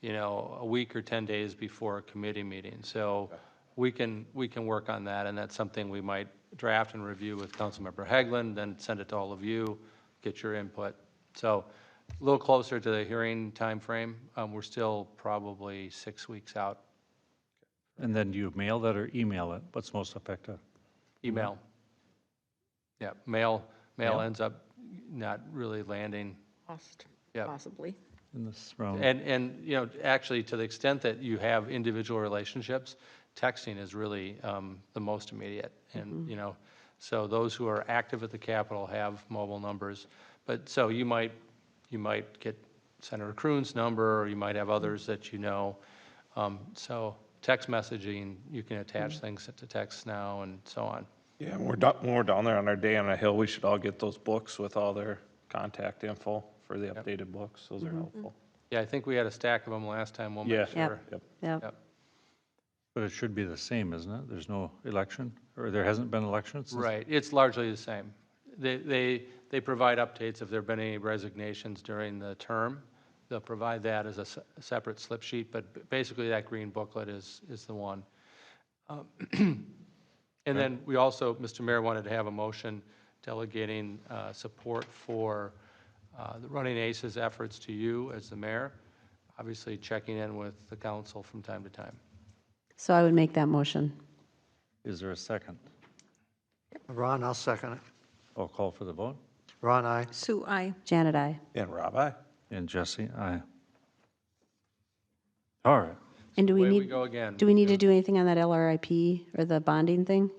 you know, a week or 10 days before a committee meeting. So we can work on that, and that's something we might draft and review with Councilmember Hegland, then send it to all of you, get your input. So a little closer to the hearing timeframe. We're still probably 6 weeks out. And then you mail that or email it? What's most effective? Email. Yeah, mail Mail? ends up not really landing. Yep. Possibly. In this round? And, you know, actually, to the extent that you have individual relationships, texting is really the most immediate. And, you know, so those who are active at the Capitol have mobile numbers. But so you might get Senator Kroon's number, or you might have others that you know. So text messaging, you can attach things to text now and so on. Yeah, when we're down there on our day on the hill, we should all get those books with all their contact info for the updated books. Those are helpful. Yeah, I think we had a stack of them last time. We'll Yeah. make sure. Yep. Yep. Yep. But it should be the same, isn't it? There's no election, or there hasn't been election since? Right, it's largely the same. They provide updates if there have been any resignations during the term. They'll provide that as a separate slip sheet, but basically that green booklet is the one. And then we also, Mr. Mayor, wanted to have a motion delegating support for the Running Aces efforts to you as the mayor, obviously checking in with the council from time to time. So I would make that motion. Is there a second? Ron, I'll second it. I'll call for the vote. Ron, aye. Sue, I. Janet, I. And Rabbi? And Jesse, aye. All right. And do we Away we need, go again. do we need to do anything on that LRIP or the bonding thing?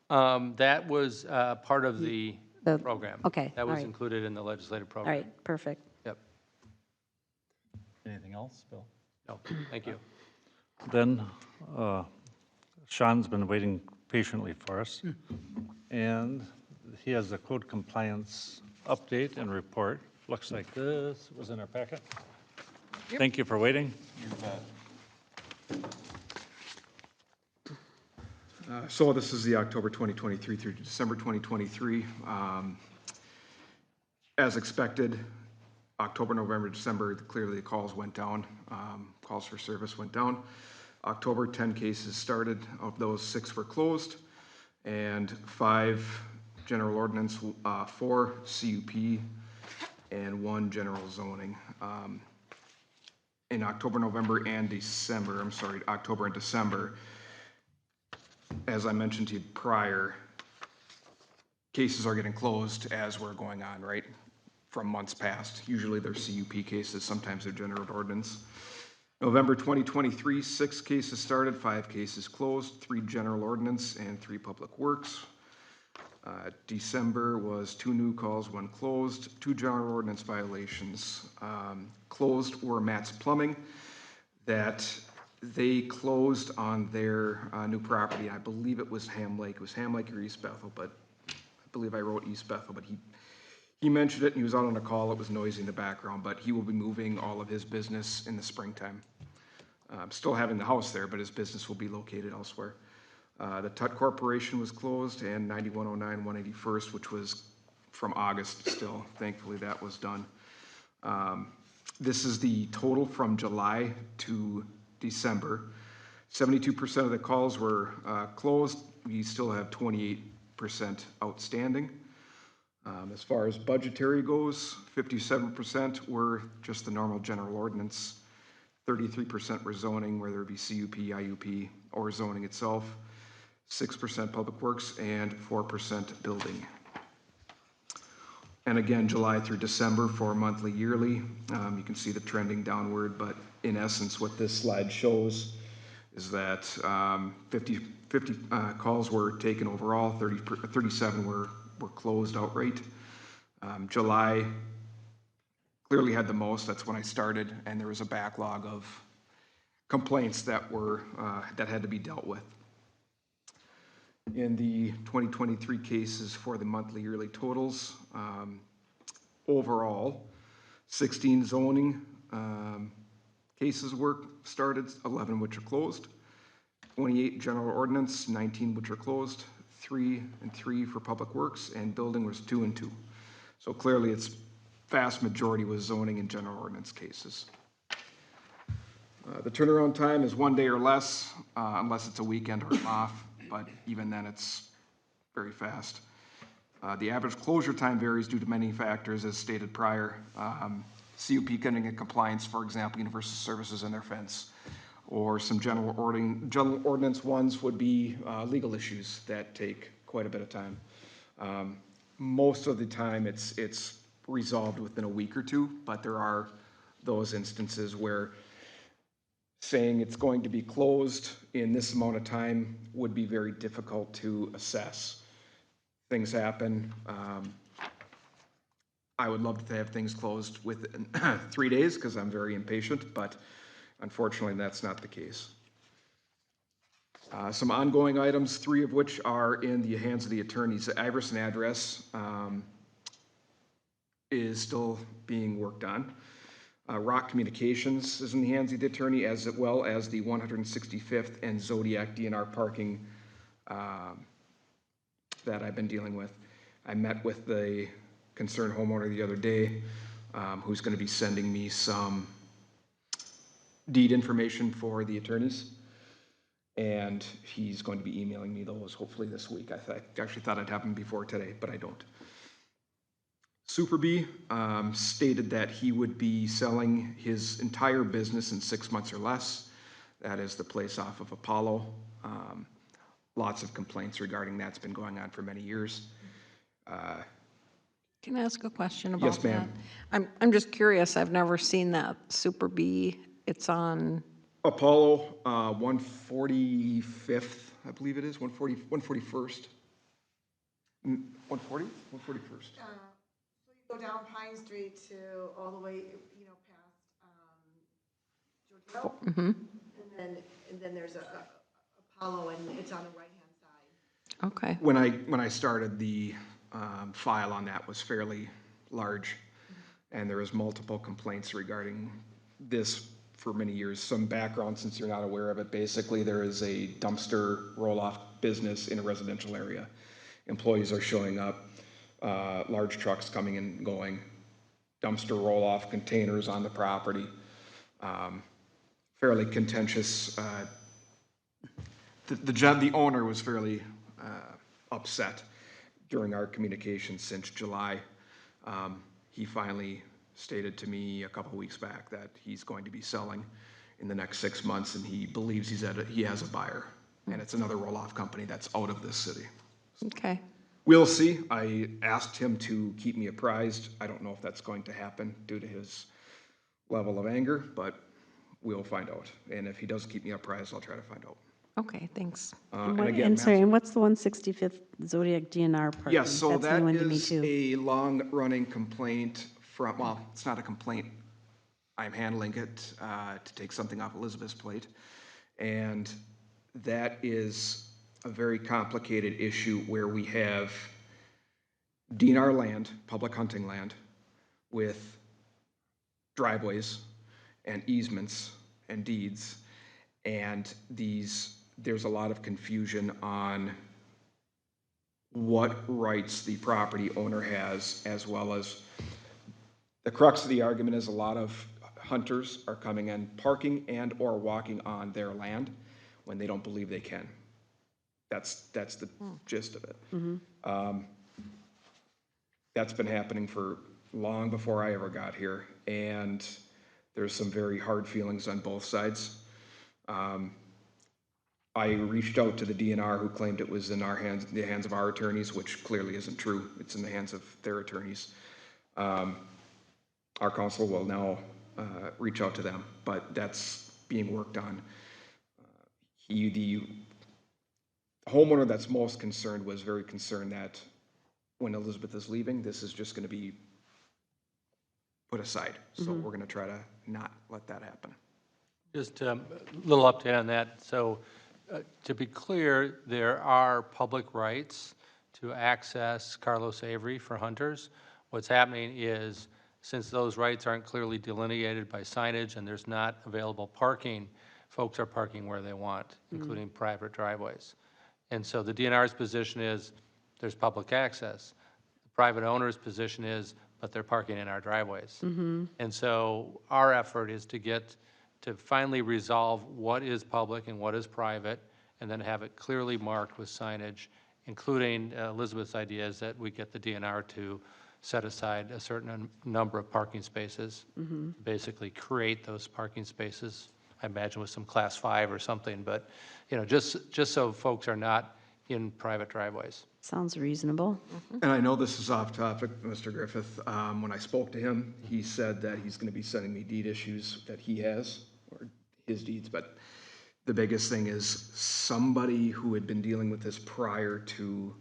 That was part of the The- program. okay, That all was right. included in the legislative All program. right, perfect. Yep. Anything else, Bill? No, thank you. Then, Sean's been waiting patiently for us, and he has the code compliance update and report. Looks like this was in our packet. Thank you for waiting. So this is the October 2023 through December 2023. As expected, October, November, December, clearly the calls went down. Calls for service went down. October, 10 cases started. Of those, 6 were closed, and 5 general ordinance, 4 CUP, and 1 general zoning. In October, November, and December, October and December, as I mentioned to you prior, cases are getting closed as we're going on, right? From months past. Usually they're CUP cases, sometimes they're general ordinance. November 2023, 6 cases started, 5 cases closed, 3 general ordinance, and 3 public works. December was 2 new calls, 1 closed, 2 general ordinance violations. Closed were Matt's Plumbing, that they closed on their new property. I believe it was Ham Lake. It was Ham Lake or East Bethel, but I believe I wrote East Bethel, but he mentioned it and he was out on a call. It was noisy in the background, but he will be moving all of his business in the springtime. Still having the house there, but his business will be located elsewhere. The Tut Corporation was closed, and 9109 181st, which was from August still. Thankfully, that was done. This is the total from July to December. 72% of the calls were closed. We still have 28% outstanding. As far as budgetary goes, 57% were just the normal general ordinance. 33% were zoning, whether it be CUP, IUP, or zoning itself. 6% public works, and 4% building. And again, July through December for monthly, yearly, you can see the trending downward, but in essence, what this slide shows is that 50 calls were taken overall, 37 were closed outright. July clearly had the most. That's when I started, and there was a backlog of complaints that had to be dealt with. In the 2023 cases for the monthly yearly totals, overall, 16 zoning cases were started, 11 which are closed, 28 general ordinance, 19 which are closed, 3 and 3 for public works, and building was 2 and 2. So clearly its vast majority was zoning and general ordinance cases. The turnaround time is 1 day or less, unless it's a weekend or off, but even then it's very fast. The average closure time varies due to many factors, as stated prior. CUP getting in compliance, for example, Universal Services and their fence, or some general ordinance ones would be legal issues that take quite a bit of time. Most of the time it's resolved within a week or two, but there are those instances where saying it's going to be closed in this amount of time would be very difficult to assess. Things happen. I would love to have things closed within 3 days because I'm very impatient, but unfortunately that's not the case. Some ongoing items, 3 of which are in the hands of the attorneys. The Iverson address is still being worked on. Rock Communications is in the hands of the attorney, as well as the 165th and Zodiac DNR parking that I've been dealing with. I met with the concerned homeowner the other day, who's going to be sending me some deed information for the attorneys, and he's going to be emailing me those hopefully this week. I actually thought I'd have them before today, but I don't. Super B stated that he would be selling his entire business in 6 months or less. That is the place off of Apollo. Lots of complaints regarding that's been going on for many years. Can I ask a question about Yes, ma'am. that? I'm just curious, I've never seen that Super B. It's on, Apollo 145th, I believe it is, 141st. 140? 141st. So you go down Pine Street to all the way, past Georgia. And then there's a Apollo, and it's on the right-hand side. okay. When I started, the file on that was fairly large, and there was multiple complaints regarding this for many years. Some background, since you're not aware of it, basically there is a dumpster roll-off business in a residential area. Employees are showing up, large trucks coming and going, dumpster roll-off containers on the property. Fairly contentious. The owner was fairly upset during our communication since July. He finally stated to me a couple weeks back that he's going to be selling in the next 6 months, and he believes he has a buyer, and it's another roll-off company that's out of this city. Okay. We'll see. I asked him to keep me apprised. I don't know if that's going to happen due to his level of anger, but we'll find out. And if he does keep me apprised, I'll try to find out. Okay, thanks. And again, And sorry, and what's the 165th Zodiac DNR parking? yes, so That's that new one to me is too. a long-running complaint from, well, it's not a complaint. I'm handling it to take something off Elizabeth's plate. And that is a very complicated issue where we have DNR land, public hunting land, with driveways and easements and deeds. And there's a lot of confusion on what rights the property owner has, as well as the crux of the argument is a lot of hunters are coming in, parking and or walking on their land when they don't believe they can. That's the gist of it. That's been happening for long before I ever got here, and there's some very hard feelings on both sides. I reached out to the DNR, who claimed it was in the hands of our attorneys, which clearly isn't true. It's in the hands of their attorneys. Our counsel will now reach out to them, but that's being worked on. the homeowner that's most concerned was very concerned that when Elizabeth is leaving, this is just gonna be put aside. So we're gonna try to not let that happen. Just a little update on that. So to be clear, there are public rights to access Carlos Avery for hunters. What's happening is, since those rights aren't clearly delineated by signage and there's not available parking, folks are parking where they want, including private driveways. And so the DNR's position is, there's public access. The private owner's position is, but they're parking in our driveways. And so our effort is to finally resolve what is public and what is private, and then have it clearly marked with signage, including Elizabeth's idea is that we get the DNR to set aside a certain number of parking spaces, basically create those parking spaces, I imagine with some class 5 or something, but, you know, just so folks are not in private driveways. Sounds reasonable. And I know this is off topic, Mr. Griffith. When I spoke to him, he said that he's gonna be sending me deed issues that he has, or his deeds, but the biggest thing is somebody who had been dealing with this prior to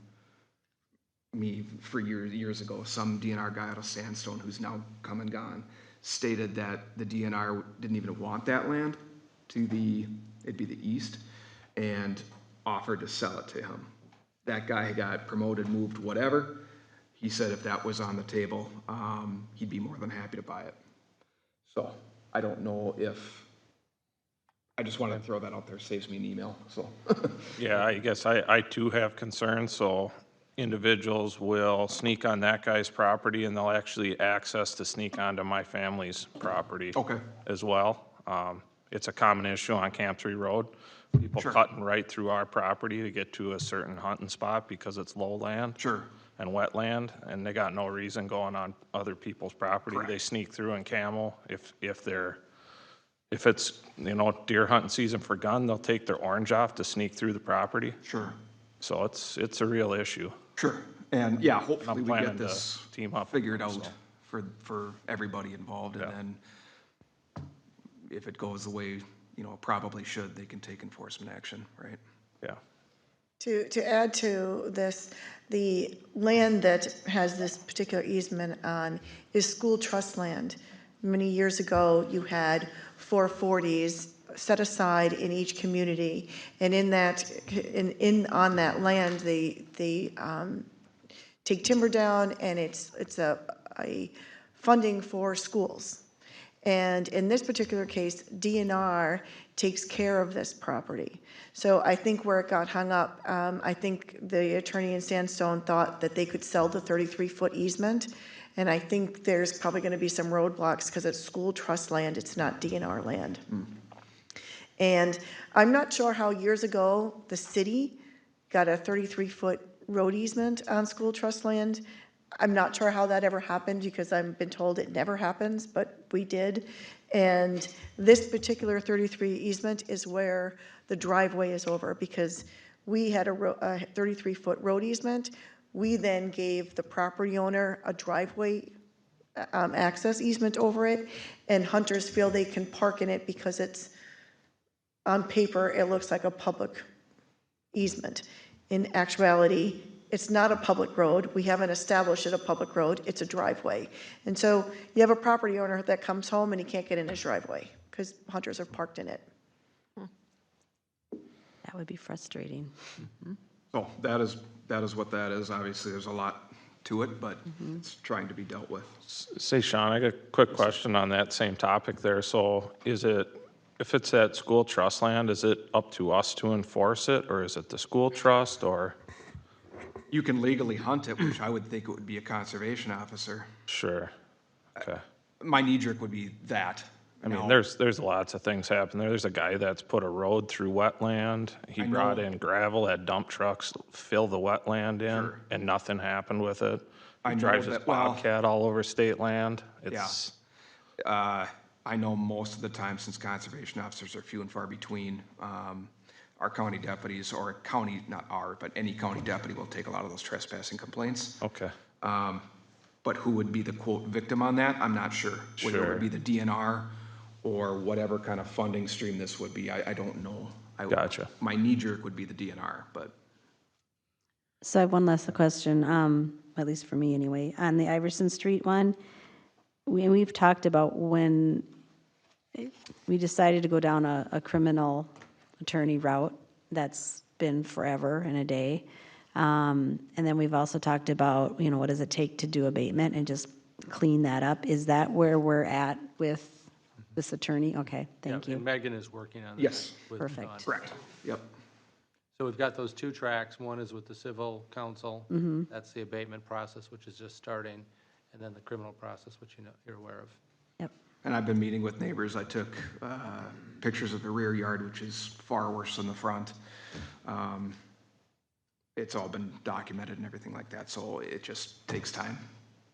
me for years ago, some DNR guy out of Sandstone who's now come and gone, stated that the DNR didn't even want that land it'd be the east, and offered to sell it to him. That guy got promoted, moved, whatever. He said if that was on the table, he'd be more than happy to buy it. So I don't know if, I just wanted to throw that out there, saves me an email, so. Yeah, I guess I too have concerns, so individuals will sneak on that guy's property and they'll actually access to sneak onto my family's property. Okay. As well. It's a common issue on Camp 3 Road. People Sure. cutting right through our property to get to a certain hunting spot because it's low land. Sure. And wetland, and they got no reason going on other people's property. Correct. They sneak through in camel. If it's, you know, deer hunting season for gun, they'll take their orange off to sneak through the property. Sure. So it's a real issue. Sure. And yeah, hopefully we planning get to this team up figured with out them, for everybody involved. And Yeah. then if it goes the way, you know, it probably should, they can take enforcement action, right? Yeah. To add to this, the land that has this particular easement on is school trust land. Many years ago, you had 440s set aside in each community, and on that land, they take timber down, and it's a funding for schools. And in this particular case, DNR takes care of this property. So I think where it got hung up, I think the attorney in Sandstone thought that they could sell the 33-foot easement. And I think there's probably going to be some roadblocks because it's school trust land, it's not DNR land. And I'm not sure how years ago the city got a 33-foot road easement on school trust land. I'm not sure how that ever happened because I've been told it never happens, but we did. And this particular 33 easement is where the driveway is over because we had a 33-foot road easement. We then gave the property owner a driveway access easement over it, and hunters feel they can park in it because it's, on paper, it looks like a public easement. In actuality, it's not a public road. We haven't established it a public road. It's a driveway. And so you have a property owner that comes home and he can't get in his driveway because hunters are parked in it. That would be frustrating. So that is what that is. Obviously, there's a lot to it, but it's trying to be dealt with. Say, Sean, I got a quick question on that same topic there. So if it's that school trust land, is it up to us to enforce it, or is it the school trust, or? You can legally hunt it, which I would think it would be a conservation officer. Sure, okay. My knee-jerk would be that. I mean, Now, there's lots of things happening there. There's a guy that's put a road through wetland. He I brought know. in gravel, had dump trucks fill the wetland in, Sure. and nothing happened with it. I He know drives his that- well- Bobcat all over state land. Yeah. It's, I know most of the time, since conservation officers are few and far between, our county deputies, or county, not our, but any county deputy will take a lot of those trespassing complaints. okay, But who would be the quote victim on that? I'm not sure. Whether it Sure. would be the DNR or whatever kind of funding stream this would be. I don't know. Gotcha. My knee-jerk would be the DNR, but So I have one last question, at least for me anyway. On the Iverson Street one, we've talked about when we decided to go down a criminal attorney route. That's been forever and a day. And then we've also talked about, what does it take to do abatement and just clean that up? Is that where we're at with this attorney? Okay, thank Yeah, you. and Megan is working on that. yes, with Perfect. Don. correct, yep. So we've got those two tracks. One is with the civil counsel. Mm-hmm. That's the abatement process, which is just starting, and then the criminal process, which you're aware of. Yep. And I've been meeting with neighbors. I took pictures of the rear yard, which is far worse than the front. It's all been documented and everything like that, so it just takes time.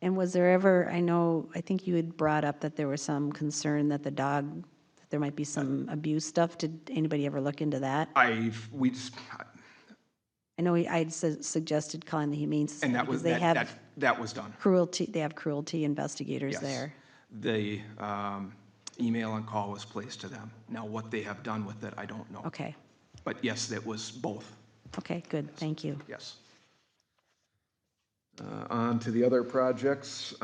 And was there ever, I think you had brought up that there was some concern that the dog, that there might be some abuse stuff. Did anybody ever look into that? I know I'd suggested calling the Humane And Society that was, because they have that was done. cruelty, they have cruelty investigators Yes. there. The email and call was placed to them. Now, what they have done with it, I don't know. Okay, But yes, it was both, okay, good, thank you. yes. On to the other projects.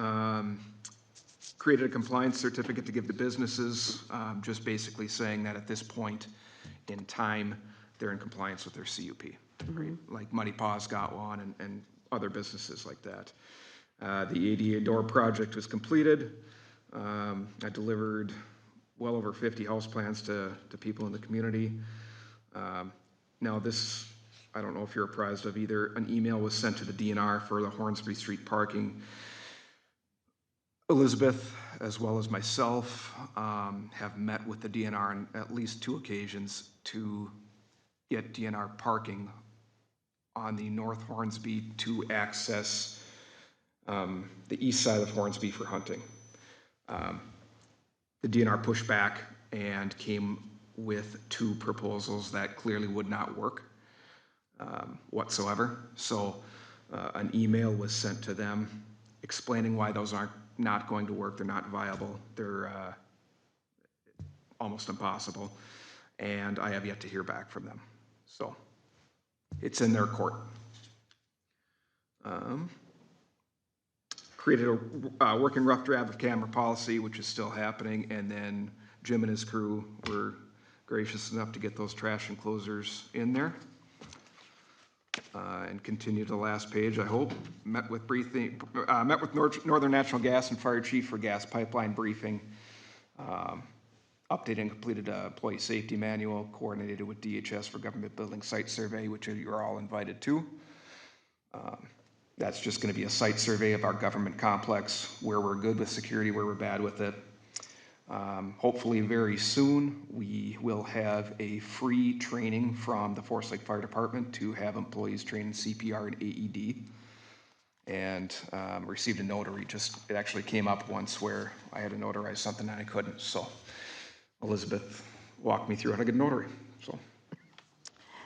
Created a compliance certificate to give to businesses, just basically saying that at this point in time, they're in compliance with their CUP. Right? Like Muddy Paws got one and other businesses like that. The ADA door project was completed. I delivered well over 50 house plans to people in the community. Now this, I don't know if you're apprised of either, an email was sent to the DNR for the Hornsby Street parking. Elizabeth, as well as myself, have met with the DNR on at least 2 occasions to get DNR parking on the North Hornsby to access the east side of Hornsby for hunting. The DNR pushed back and came with 2 proposals that clearly would not work whatsoever. So an email was sent to them explaining why those aren't not going to work. They're not viable. They're almost impossible. And I have yet to hear back from them. So it's in their court. Created a working rough draft of camera policy, which is still happening. And then Jim and his crew were gracious enough to get those trash enclosures in there. And continue to the last page, I hope. Met with Northern Natural Gas and Fire Chief for gas pipeline briefing. Updated and completed a employee safety manual, coordinated with DHS for government building site survey, which you're all invited to. That's just going to be a site survey of our government complex, where we're good with security, where we're bad with it. Hopefully very soon, we will have a free training from the Forest Lake Fire Department to have employees train in CPR and AED. And received a notary, it actually came up once where I had to notarize something and I couldn't. So Elizabeth walked me through how to get a notary, so.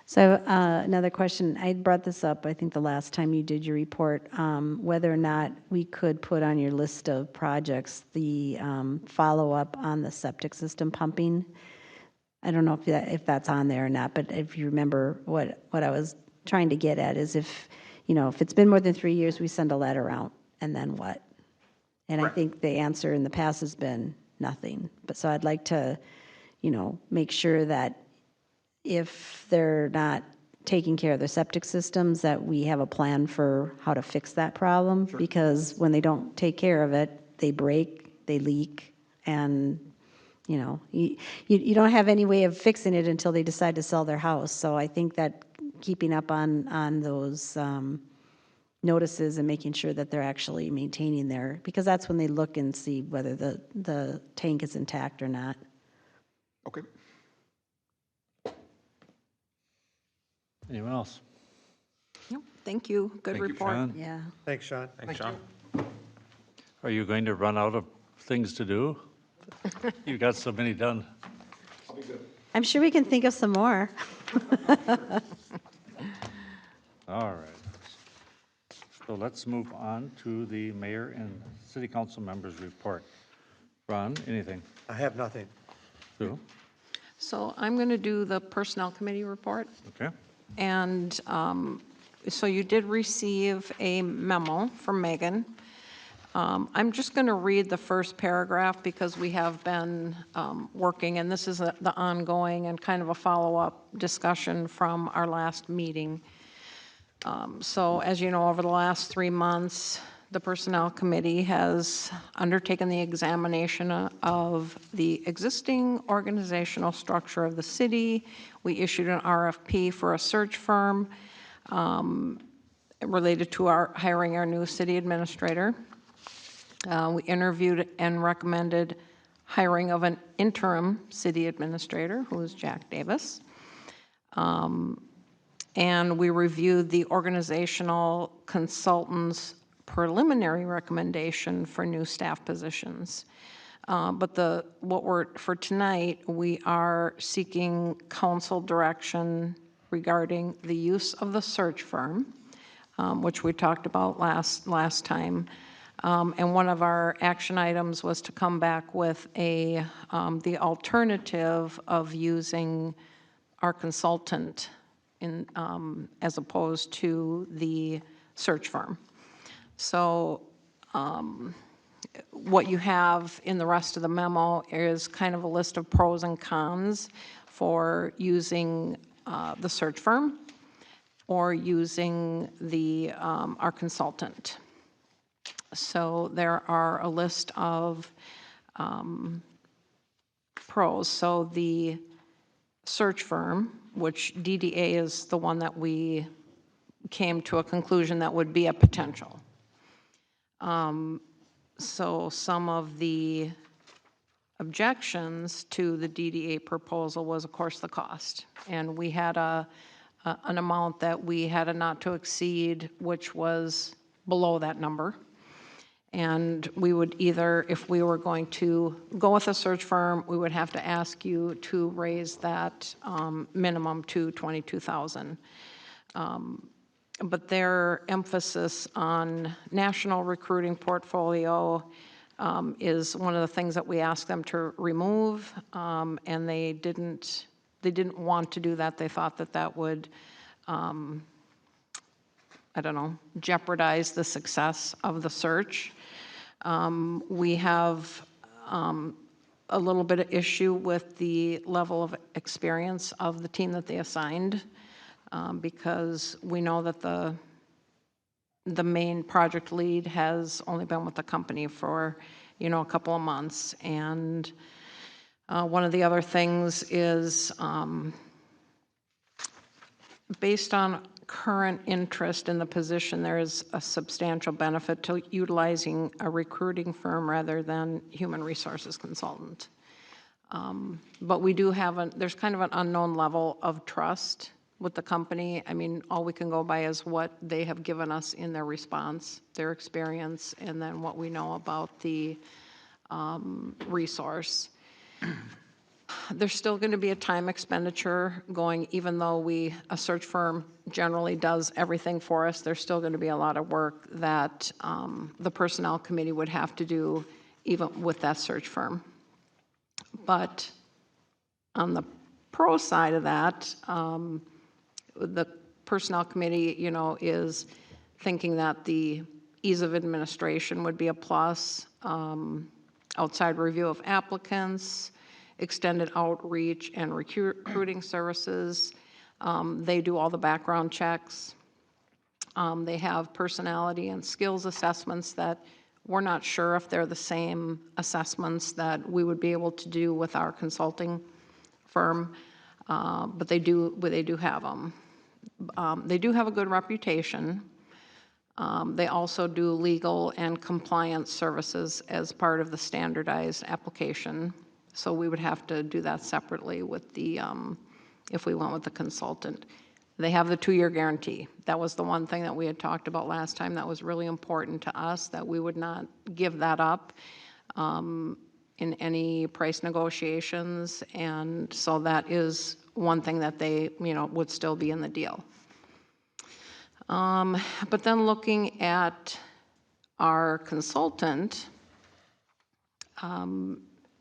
So another question, I brought this up, I think the last time you did your report, whether or not we could put on your list of projects the follow-up on the septic system pumping. I don't know if that's on there or not, but if you remember what I was trying to get at is if it's been more than 3 years, we send a letter out, and then what? And I think the answer in the past has been nothing. But so I'd like to, make sure that if they're not taking care of their septic systems, that we have a plan for how to fix that problem. Sure. Because when they don't take care of it, they break, they leak, and you don't have any way of fixing it until they decide to sell their house. So I think that keeping up on those notices and making sure that they're actually maintaining because that's when they look and see whether the tank is intact or not. Okay. Anyone else? Yep, thank you, good Thank you, report. Sean? Yeah. Thanks, Sean. Thanks, John. Are you going to run out of things to do? You got so many done. I'm sure we can think of some more. All right. So let's move on to the mayor and city council members' report. Ron, anything? I have nothing. Sue? So I'm going to do the Personnel Committee report. Okay. And so you did receive a memo from Megan. I'm just going to read the first paragraph because we have been working, and this is the ongoing and kind of a follow-up discussion from our last meeting. So as you know, over the last 3 months, the Personnel Committee has undertaken the examination of the existing organizational structure of the city. We issued an RFP for a search firm related to hiring our new city administrator. We interviewed and recommended hiring of an interim city administrator, who is Jack Davis. And we reviewed the organizational consultant's preliminary recommendation for new staff positions. But for tonight, we are seeking council direction regarding the use of the search firm, which we talked about last time. And one of our action items was to come back with the alternative of using our consultant as opposed to the search firm. So what you have in the rest of the memo is kind of a list of pros and cons for using the search firm or using our consultant. So there are a list of pros. So the search firm, which DDA is the one that we came to a conclusion that would be a potential. So some of the objections to the DDA proposal was, of course, the cost. And we had an amount that we had a not to exceed, which was below that number. And we would either, if we were going to go with a search firm, we would have to ask you to raise that minimum to $22,000. But their emphasis on national recruiting portfolio is one of the things that we asked them to remove, and they didn't want to do that. They thought that would, I don't know, jeopardize the success of the search. We have a little bit of issue with the level of experience of the team that they assigned, because we know that the main project lead has only been with the company for, a couple of months. And one of the other things is, based on current interest in the position, there is a substantial benefit to utilizing a recruiting firm rather than human resources consultant. But we do have there's kind of an unknown level of trust with the company. I mean, all we can go by is what they have given us in their response, their experience, and then what we know about the resource. There's still going to be a time expenditure going, even though a search firm generally does everything for us, there's still going to be a lot of work that the Personnel Committee would have to do even with that search firm. But on the pro side of that, the Personnel Committee, is thinking that the ease of administration would be a plus, outside review of applicants, extended outreach and recruiting services. They do all the background checks. They have personality and skills assessments that we're not sure if they're the same assessments that we would be able to do with our consulting firm, but they do have them. They do have a good reputation. They also do legal and compliance services as part of the standardized application. So we would have to do that separately with if we went with the consultant. They have the 2-year guarantee. That was the one thing that we had talked about last time that was really important to us, that we would not give that up in any price negotiations. And so that is one thing that they, would still be in the deal. But then looking at our consultant,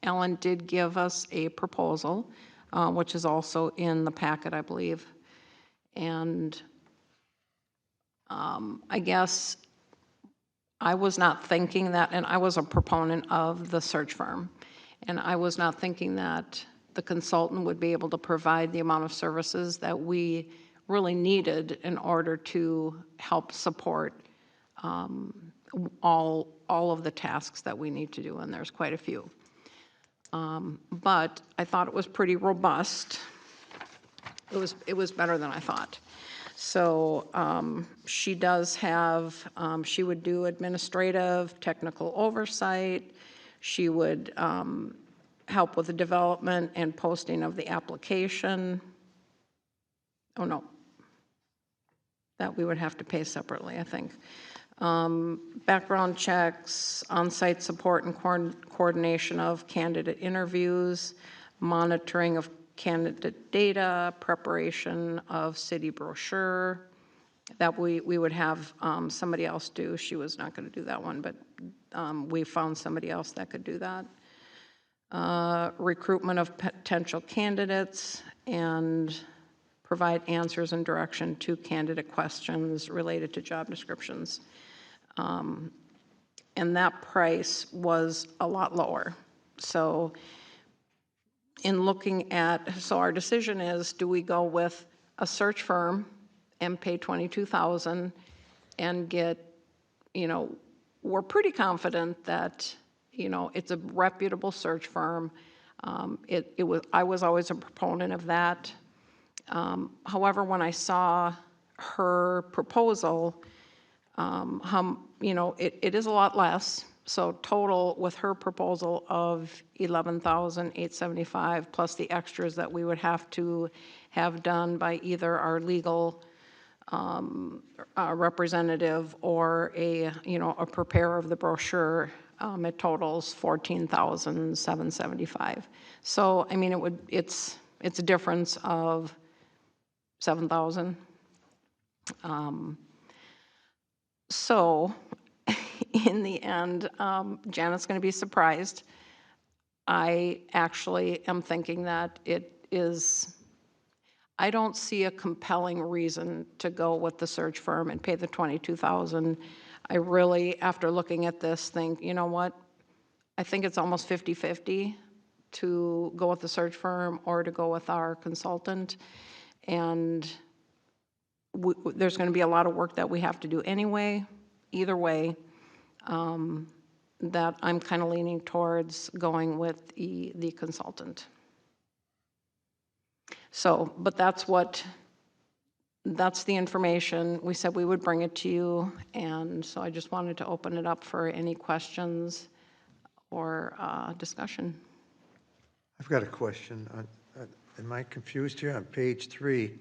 Ellen did give us a proposal, which is also in the packet, I believe. And I guess I was not thinking that, and I was a proponent of the search firm, and I was not thinking that the consultant would be able to provide the amount of services that we really needed in order to help support all of the tasks that we need to do, and there's quite a few. But I thought it was pretty robust. It was better than I thought. So she does have, she would do administrative, technical oversight. She would help with the development and posting of the application. Oh, no. That we would have to pay separately, I think. Background checks, on-site support and coordination of candidate interviews, monitoring of candidate data, preparation of city brochure, that we would have somebody else do. She was not going to do that one, but we found somebody else that could do that. Recruitment of potential candidates and provide answers and direction to candidate questions related to job descriptions. And that price was a lot lower. So in looking at, so our decision is, do we go with a search firm and pay $22,000 and get, we're pretty confident that, it's a reputable search firm. I was always a proponent of that. However, when I saw her proposal, it is a lot less. So total with her proposal of $11,875 plus the extras that we would have to have done by either our legal representative or a preparer of the brochure, it totals $14,775. So I mean, it's a difference of $7,000. So in the end, Janet's going to be surprised. I actually am thinking that I don't see a compelling reason to go with the search firm and pay the $22,000. I really, after looking at this, think, you know what? I think it's almost 50-50 to go with the search firm or to go with our consultant. And there's going to be a lot of work that we have to do anyway. Either way, that I'm kind of leaning towards going with the consultant. So, but that's the information. We said we would bring it to you, and so I just wanted to open it up for any questions or discussion. I've got a question. Am I confused here? On page 3,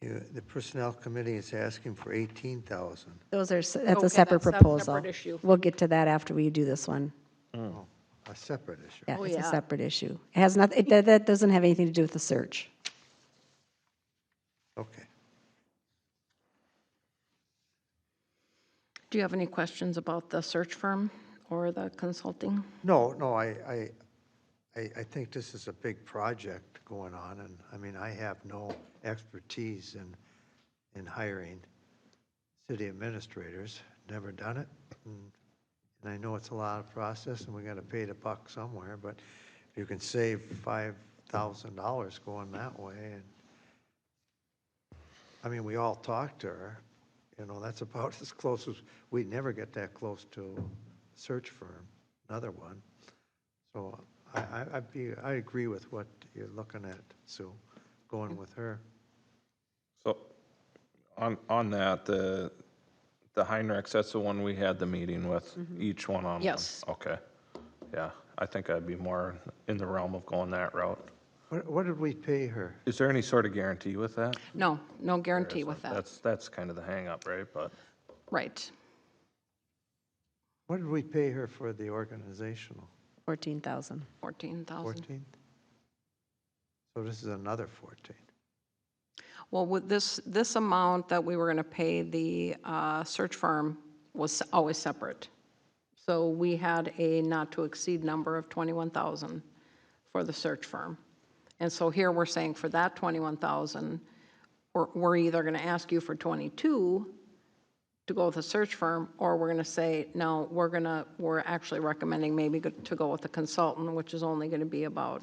the Personnel Committee is asking for $18,000. That's a Okay, separate that's a proposal. separate issue. We'll get to that after we do this one. Oh, a separate issue. Yeah, Oh, it's a yeah. separate issue. It has nothing, that doesn't have anything to do with the search. Okay. Do you have any questions about the search firm or the consulting? No, I think this is a big project going on, and I mean, I have no expertise in hiring city administrators, never done it. And I know it's a lot of process, and we got to pay the buck somewhere, but you can save $5,000 going that way. And I mean, we all talked to her, that's about as close as, we'd never get that close to a search firm, another one. So I agree with what you're looking at, Sue, going with her. So on that, the Heinrichs, that's the one we had the meeting with, each one-on-one? Yes. Okay, yeah, I think I'd be more in the realm of going that route. What did we pay her? Is there any sort of guarantee with that? No guarantee with that. That's kind of the hang-up, right? But Right. What did we pay her for the organizational? $14,000. 14,000. 14? So this is another 14. Well, with this amount that we were going to pay the search firm was always separate. So we had a not to exceed number of 21,000 for the search firm. And so here we're saying for that 21,000, we're either going to ask you for 22 to go with a search firm, or we're going to say, no, we're actually recommending maybe to go with a consultant, which is only going to be about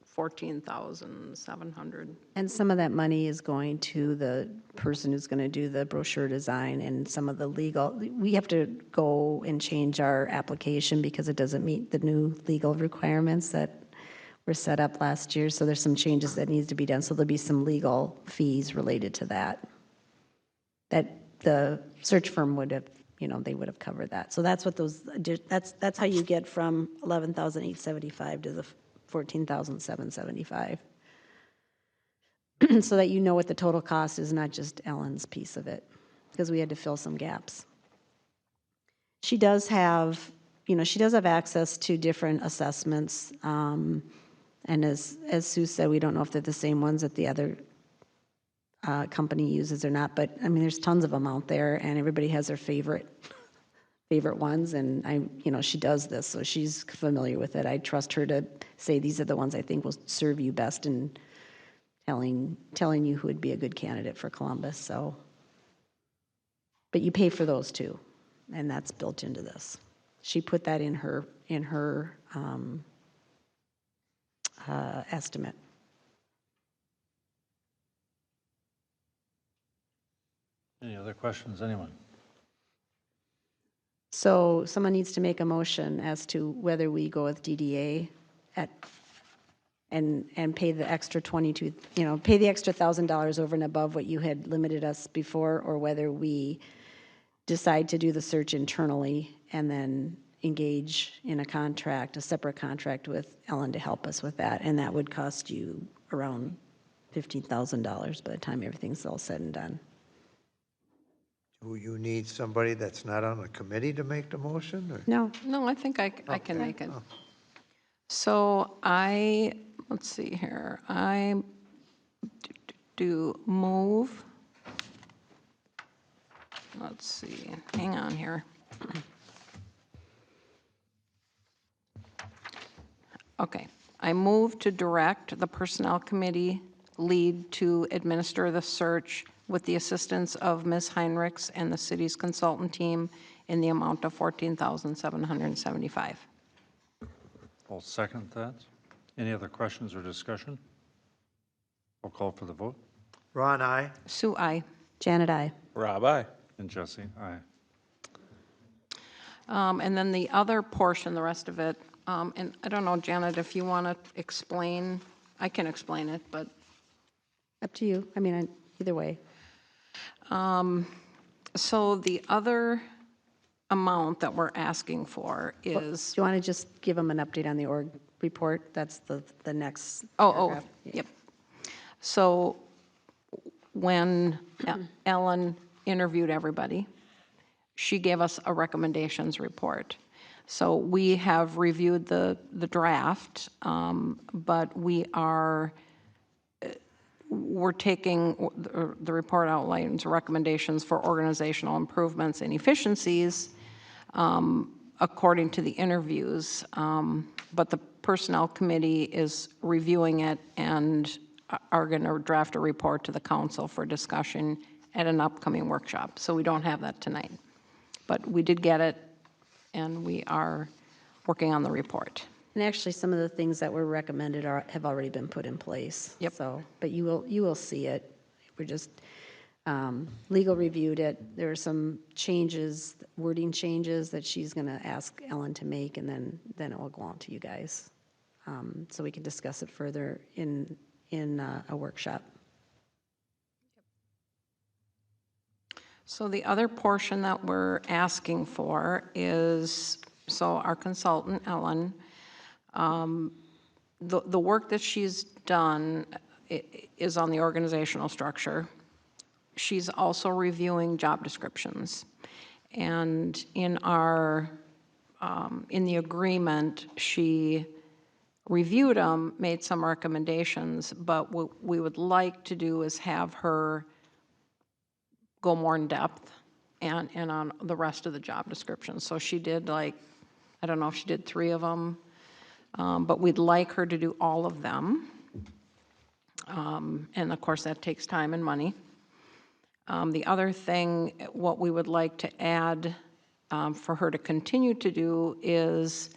14,700. And some of that money is going to the person who's going to do the brochure design and some of the legal. We have to go and change our application because it doesn't meet the new legal requirements that were set up last year. So there's some changes that needs to be done. So there'll be some legal fees related to that. That the search firm would have, they would have covered that. So that's what that's how you get from 11,875 to the 14,775. So that you know what the total cost is, not just Ellen's piece of it, because we had to fill some gaps. She does have, access to different assessments. And as Sue said, we don't know if they're the same ones that the other company uses or not, but I mean, there's tons of them out there, and everybody has their favorite ones, and she does this, so she's familiar with it. I trust her to say these are the ones I think will serve you best in telling you who would be a good candidate for Columbus. So, but you pay for those too, and that's built into this. She put that in her estimate. Any other questions, anyone? So someone needs to make a motion as to whether we go with DDA and pay the extra pay the extra $1,000 over and above what you had limited us before, or whether we decide to do the search internally and then engage in a separate contract with Ellen to help us with that. And that would cost you around $15,000 by the time everything's all said and done. Do you need somebody that's not on a committee to make the motion, or? No, No, I think I can make it. Oh. So let's see here, I do move, let's see, hang on here. Okay, I move to direct the Personnel Committee lead to administer the search with the assistance of Ms. Heinrichs and the city's consultant team in the amount of $14,775. I'll second that. Any other questions or discussion? I'll call for the vote. Ron, aye. Sue, aye. Janet, aye. Rob, aye. And Jesse, aye. And then the other portion, the rest of it, and I don't know, Janet, if you want to explain, I can explain it, but. Up to you. I mean, either way. So the other amount that we're asking for Do is, you want to just give them an update on the org report? That's the next oh, paragraph. yep. So when Ellen interviewed everybody, she gave us a recommendations report. So we have reviewed the draft, but we're taking, the report outlines recommendations for organizational improvements and efficiencies according to the interviews, but the Personnel Committee is reviewing it and are going to draft a report to the council for discussion at an upcoming workshop. So we don't have that tonight. But we did get it, and we are working on the report. And actually, some of the things that were recommended have already been put in place. Yep. So, but you will see it. We're just, legal reviewed it. There are some changes, wording changes that she's going to ask Ellen to make, and then it will go on to you guys. So we can discuss it further in a workshop. So the other portion that we're asking for is, so our consultant, Ellen, the work that she's done is on the organizational structure. She's also reviewing job descriptions. And in the agreement, she reviewed them, made some recommendations, but what we would like to do is have her go more in depth and on the rest of the job description. So she did like I don't know if she did 3 of them, but we'd like her to do all of them. And of course, that takes time and money. The other thing, what we would like to add for her to continue to do is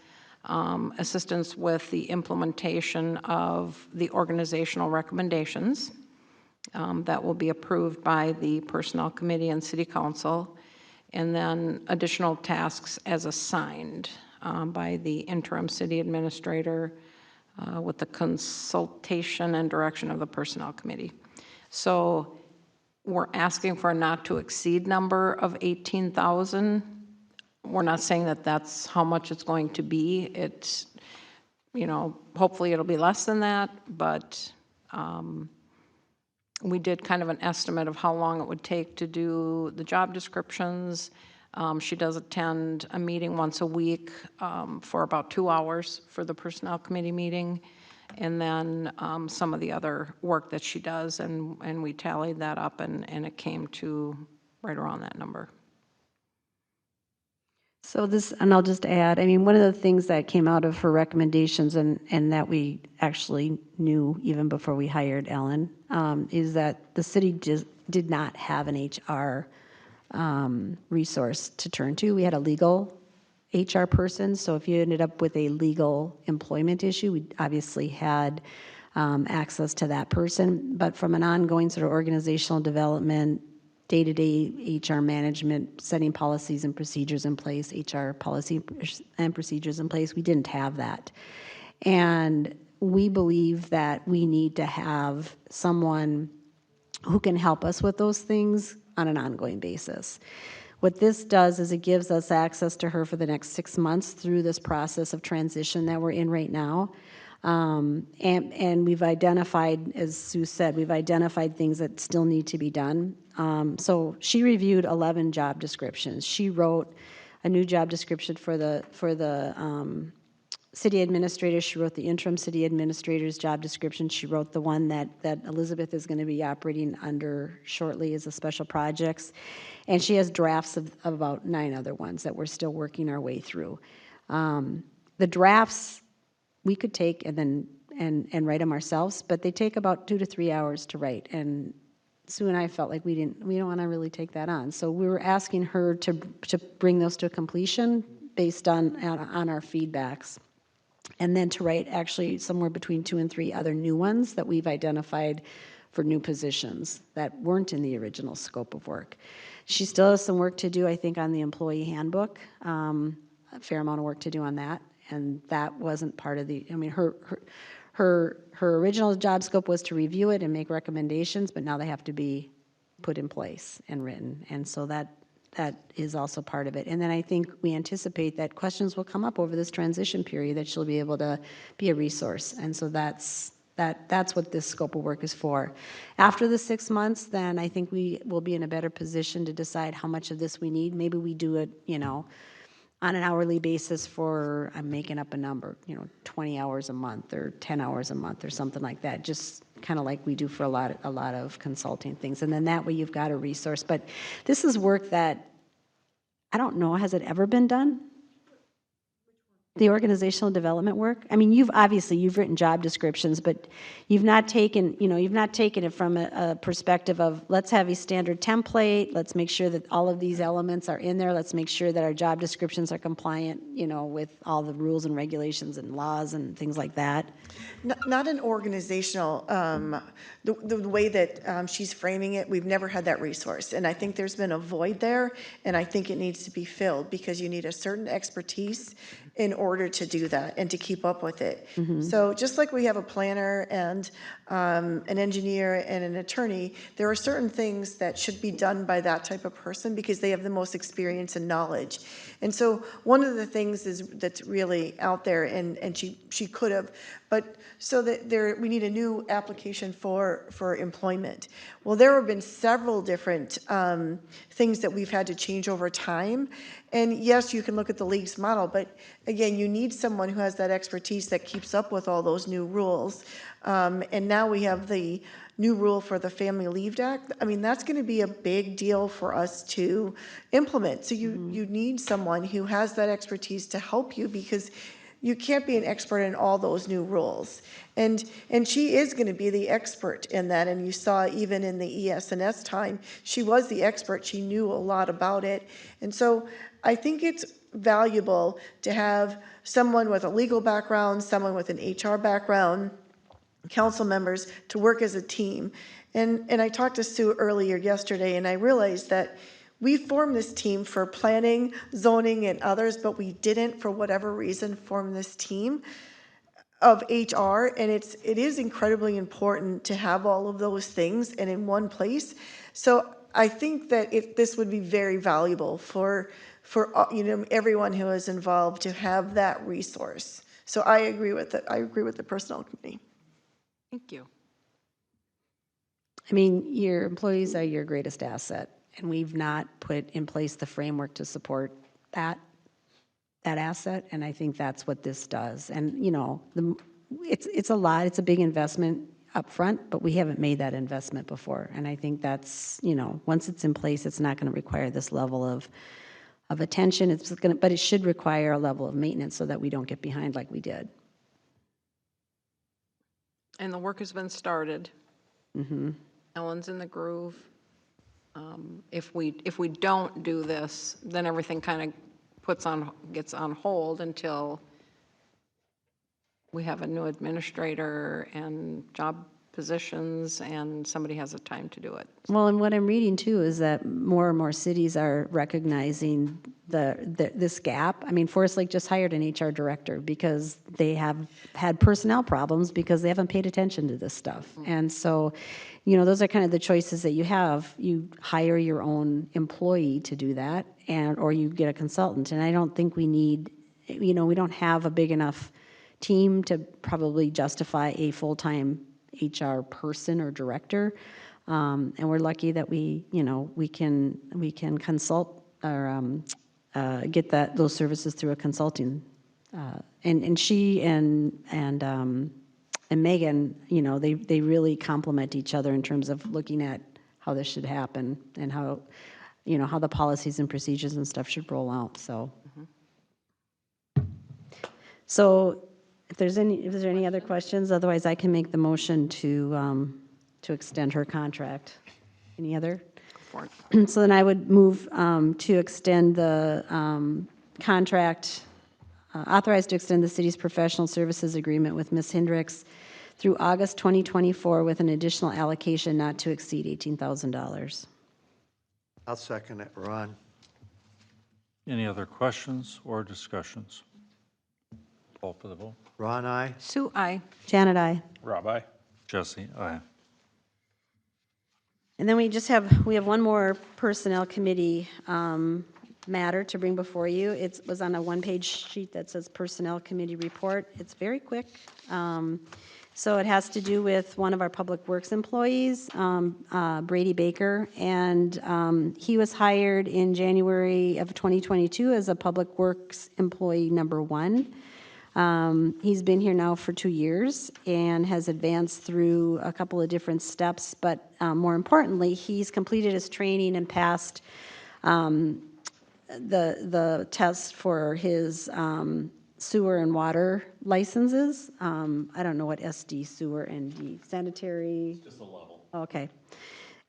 assistance with the implementation of the organizational recommendations that will be approved by the Personnel Committee and City Council, and then additional tasks as assigned by the interim city administrator with the consultation and direction of the Personnel Committee. So we're asking for a not to exceed number of 18,000. We're not saying that that's how much it's going to be. It's, hopefully it'll be less than that, but we did kind of an estimate of how long it would take to do the job descriptions. She does attend a meeting once a week for about 2 hours for the Personnel Committee meeting, and then some of the other work that she does, and we tallied that up, and it came to right around that number. So this, and I'll just add, I mean, one of the things that came out of her recommendations and that we actually knew even before we hired Ellen, is that the city just did not have an HR resource to turn to. We had a legal HR person, so if you ended up with a legal employment issue, we obviously had access to that person. But from an ongoing sort of organizational development, day-to-day HR management, setting policies and procedures in place, HR policy and procedures in place, we didn't have that. And we believe that we need to have someone who can help us with those things on an ongoing basis. What this does is it gives us access to her for the next 6 months through this process of transition that we're in right now. And we've identified, as Sue said, we've identified things that still need to be done. So she reviewed 11 job descriptions. She wrote a new job description for the city administrator. She wrote the interim city administrator's job description. She wrote the one that Elizabeth is going to be operating under shortly as a special projects. And she has drafts of about 9 other ones that we're still working our way through. The drafts we could take and write them ourselves, but they take about 2 to 3 hours to write. And Sue and I felt like we don't want to really take that on. So we were asking her to bring those to completion based on our feedbacks. And then to write actually somewhere between 2 and 3 other new ones that we've identified for new positions that weren't in the original scope of work. She still has some work to do, I think, on the employee handbook, a fair amount of work to do on that. And that wasn't part of her original job scope was to review it and make recommendations, but now they have to be put in place and written. And so that is also part of it. And then I think we anticipate that questions will come up over this transition period that she'll be able to be a resource. And so that's what this scope of work is for. After the 6 months, then I think we will be in a better position to decide how much of this we need. Maybe we do it, on an hourly basis for, I'm making up a number, 20 hours a month or 10 hours a month or something like that, just kind of like we do for a lot of consulting things. And then that way you've got a resource. But this is work that, I don't know, has it ever been done? The organizational development work? I mean, you've written job descriptions, but you've not taken it from a perspective of, let's have a standard template, let's make sure that all of these elements are in there, let's make sure that our job descriptions are compliant, with all the rules and regulations and laws and things like that. Not an organizational, the way that she's framing it, we've never had that resource. And I think there's been a void there, and I think it needs to be filled because you need a certain expertise in order to do that and to keep up with it. So just like we have a planner and an engineer and an attorney, there are certain things that should be done by that type of person because they have the most experience and knowledge. And so one of the things that's really out there, and she could have, but so that we need a new application for employment. Well, there have been several different things that we've had to change over time. And yes, you can look at the league's model, but again, you need someone who has that expertise that keeps up with all those new rules. And now we have the new rule for the Family Leave Act, I mean, that's going to be a big deal for us to implement. So you need someone who has that expertise to help you, because you can't be an expert in all those new rules. And she is going to be the expert in that. And you saw even in the ES&S time, she was the expert. She knew a lot about it. And so I think it's valuable to have someone with a legal background, someone with an HR background, council members to work as a team. And I talked to Sue earlier yesterday, and I realized that we formed this team for planning, zoning, and others, but we didn't, for whatever reason, form this team of HR. And it is incredibly important to have all of those things and in one place. So I think that this would be very valuable for everyone who is involved to have that resource. So I agree with it. I agree with the personnel committee. Thank you. I mean, your employees are your greatest asset, and we've not put in place the framework to support that asset, and I think that's what this does. And, you know, it's a lot, it's a big investment up front, but we haven't made that investment before. And I think that's, you know, once it's in place, it's not going to require this level of attention. It's going to, but it should require a level of maintenance so that we don't get behind like we did. And the work has been started. Ellen's in the groove. If we don't do this, then everything kind of gets on hold until we have a new administrator and job positions and somebody has the time to do it. Well, and what I'm reading too is that more and more cities are recognizing this gap. I mean, Forest Lake just hired an HR director because they have had personnel problems because they haven't paid attention to this stuff. And so, you know, those are kind of the choices that you have. You hire your own employee to do that, or you get a consultant. And I don't think we need, you know, we don't have a big enough team to probably justify a full-time HR person or director, and we're lucky that we can consult or get those services through a consulting. And she and Megan, you know, they really complement each other in terms of looking at how this should happen and how, you know, how the policies and procedures and stuff should roll out. So if there's any other questions, otherwise I can make the motion to extend her contract. Any other? For it. So then I would move to extend the contract, authorized to extend the city's professional services agreement with Ms. Hendricks through August 2024 with an additional allocation not to exceed $18,000. I'll second it, Ron. Any other questions or discussions? Call for the vote. Ron, aye. Sue, aye. Janet, aye. Rob, aye. Jesse, aye. And then we have one more personnel committee matter to bring before you. It was on a one-page sheet that says Personnel Committee Report. It's very quick. So it has to do with one of our Public Works employees, Brady Baker, and he was hired in January of 2022 as a Public Works employee number 1. He's been here now for 2 years and has advanced through a couple of different steps, but more importantly, he's completed his training and passed the test for his sewer and water licenses. I don't know what SD, sewer, and D, sanitary? Just a level. Okay.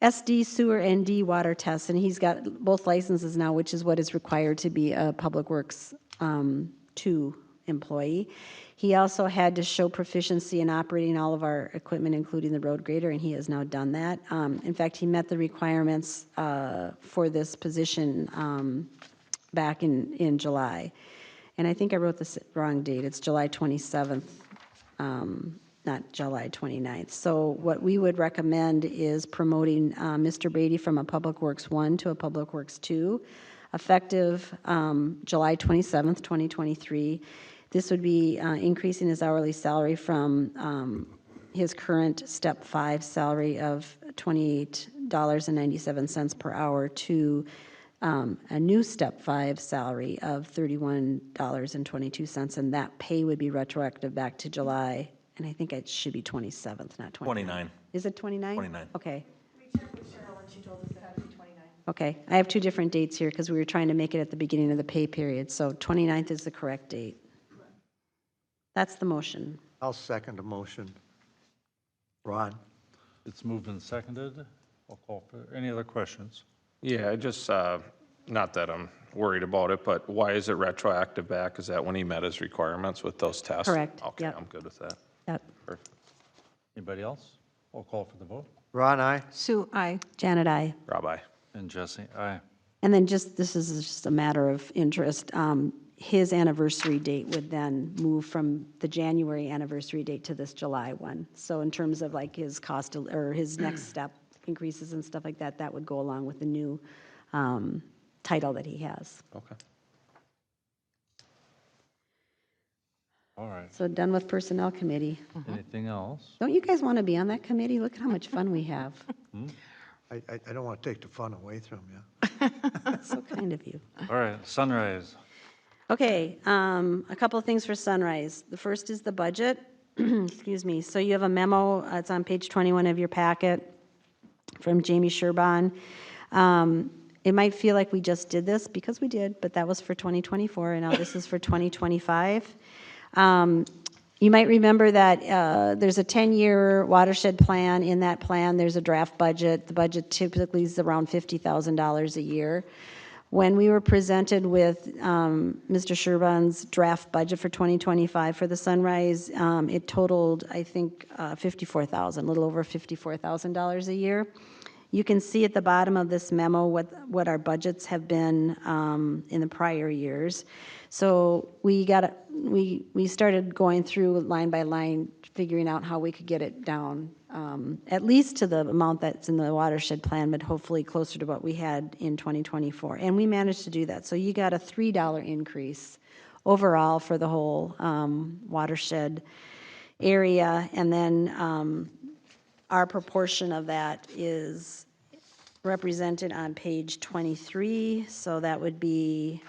SD, sewer, and D water tests, and he's got both licenses now, which is what is required to be a Public Works 2 employee. He also had to show proficiency in operating all of our equipment, including the road grader, and he has now done that. In fact, he met the requirements for this position back in July. And I think I wrote this wrong date. It's July 27th, not July 29th. So what we would recommend is promoting Mr. Brady from a Public Works 1 to a Public Works 2, effective July 27th, 2023. This would be increasing his hourly salary from his current Step 5 salary of $28.97 per hour to a new Step 5 salary of $31.22, and that pay would be retroactive back to July And I think it should be 27th, not 29th. 29. Is it 29? 29. Okay. We checked with Cheryl, and she told us it had to be 29. Okay, I have two different dates here because we were trying to make it at the beginning of the pay period, so 29th is the correct date. That's the motion. I'll second the motion. Ron? It's moved and seconded. I'll call for, any other questions? Yeah, I just, not that I'm worried about it, but why is it retroactive back? Is that when he met his requirements with those tests? Correct, Okay, yep. I'm good with that. Yep. Perfect. Anybody else? I'll call for the vote. Ron, aye? Sue, I. Janet, aye. Rob, aye. And Jesse, aye. And then this is just a matter of interest. His anniversary date would then move from the January anniversary date to this July one. So in terms of like his cost, or his next step increases and stuff like that, that would go along with the new title that he has. Okay. All right. So done with Personnel Committee. Anything else? Don't you guys want to be on that committee? Look at how much fun we have. I don't want to take the fun away from you. So kind of you. All right, Sunrise. Okay, a couple of things for Sunrise. The first is the budget. Excuse me. So you have a memo, it's on page 21 of your packet from Jamie Sherbon. It might feel like we just did this, because we did, but that was for 2024, and now this is for 2025. You might remember that there's a 10-year watershed plan. In that plan, there's a draft budget. The budget typically is around $50,000 a year. When we were presented with Mr. Sherbon's draft budget for 2025 for the Sunrise, it totaled, I think, $54,000, a little over $54,000 a year. You can see at the bottom of this memo what our budgets have been in the prior years. So we started going through line by line, figuring out how we could get it down, at least to the amount that's in the watershed plan, but hopefully closer to what we had in 2024. And we managed to do that. So you got a $3 increase overall for the whole watershed area. And then our proportion of that is represented on page 23. So that would be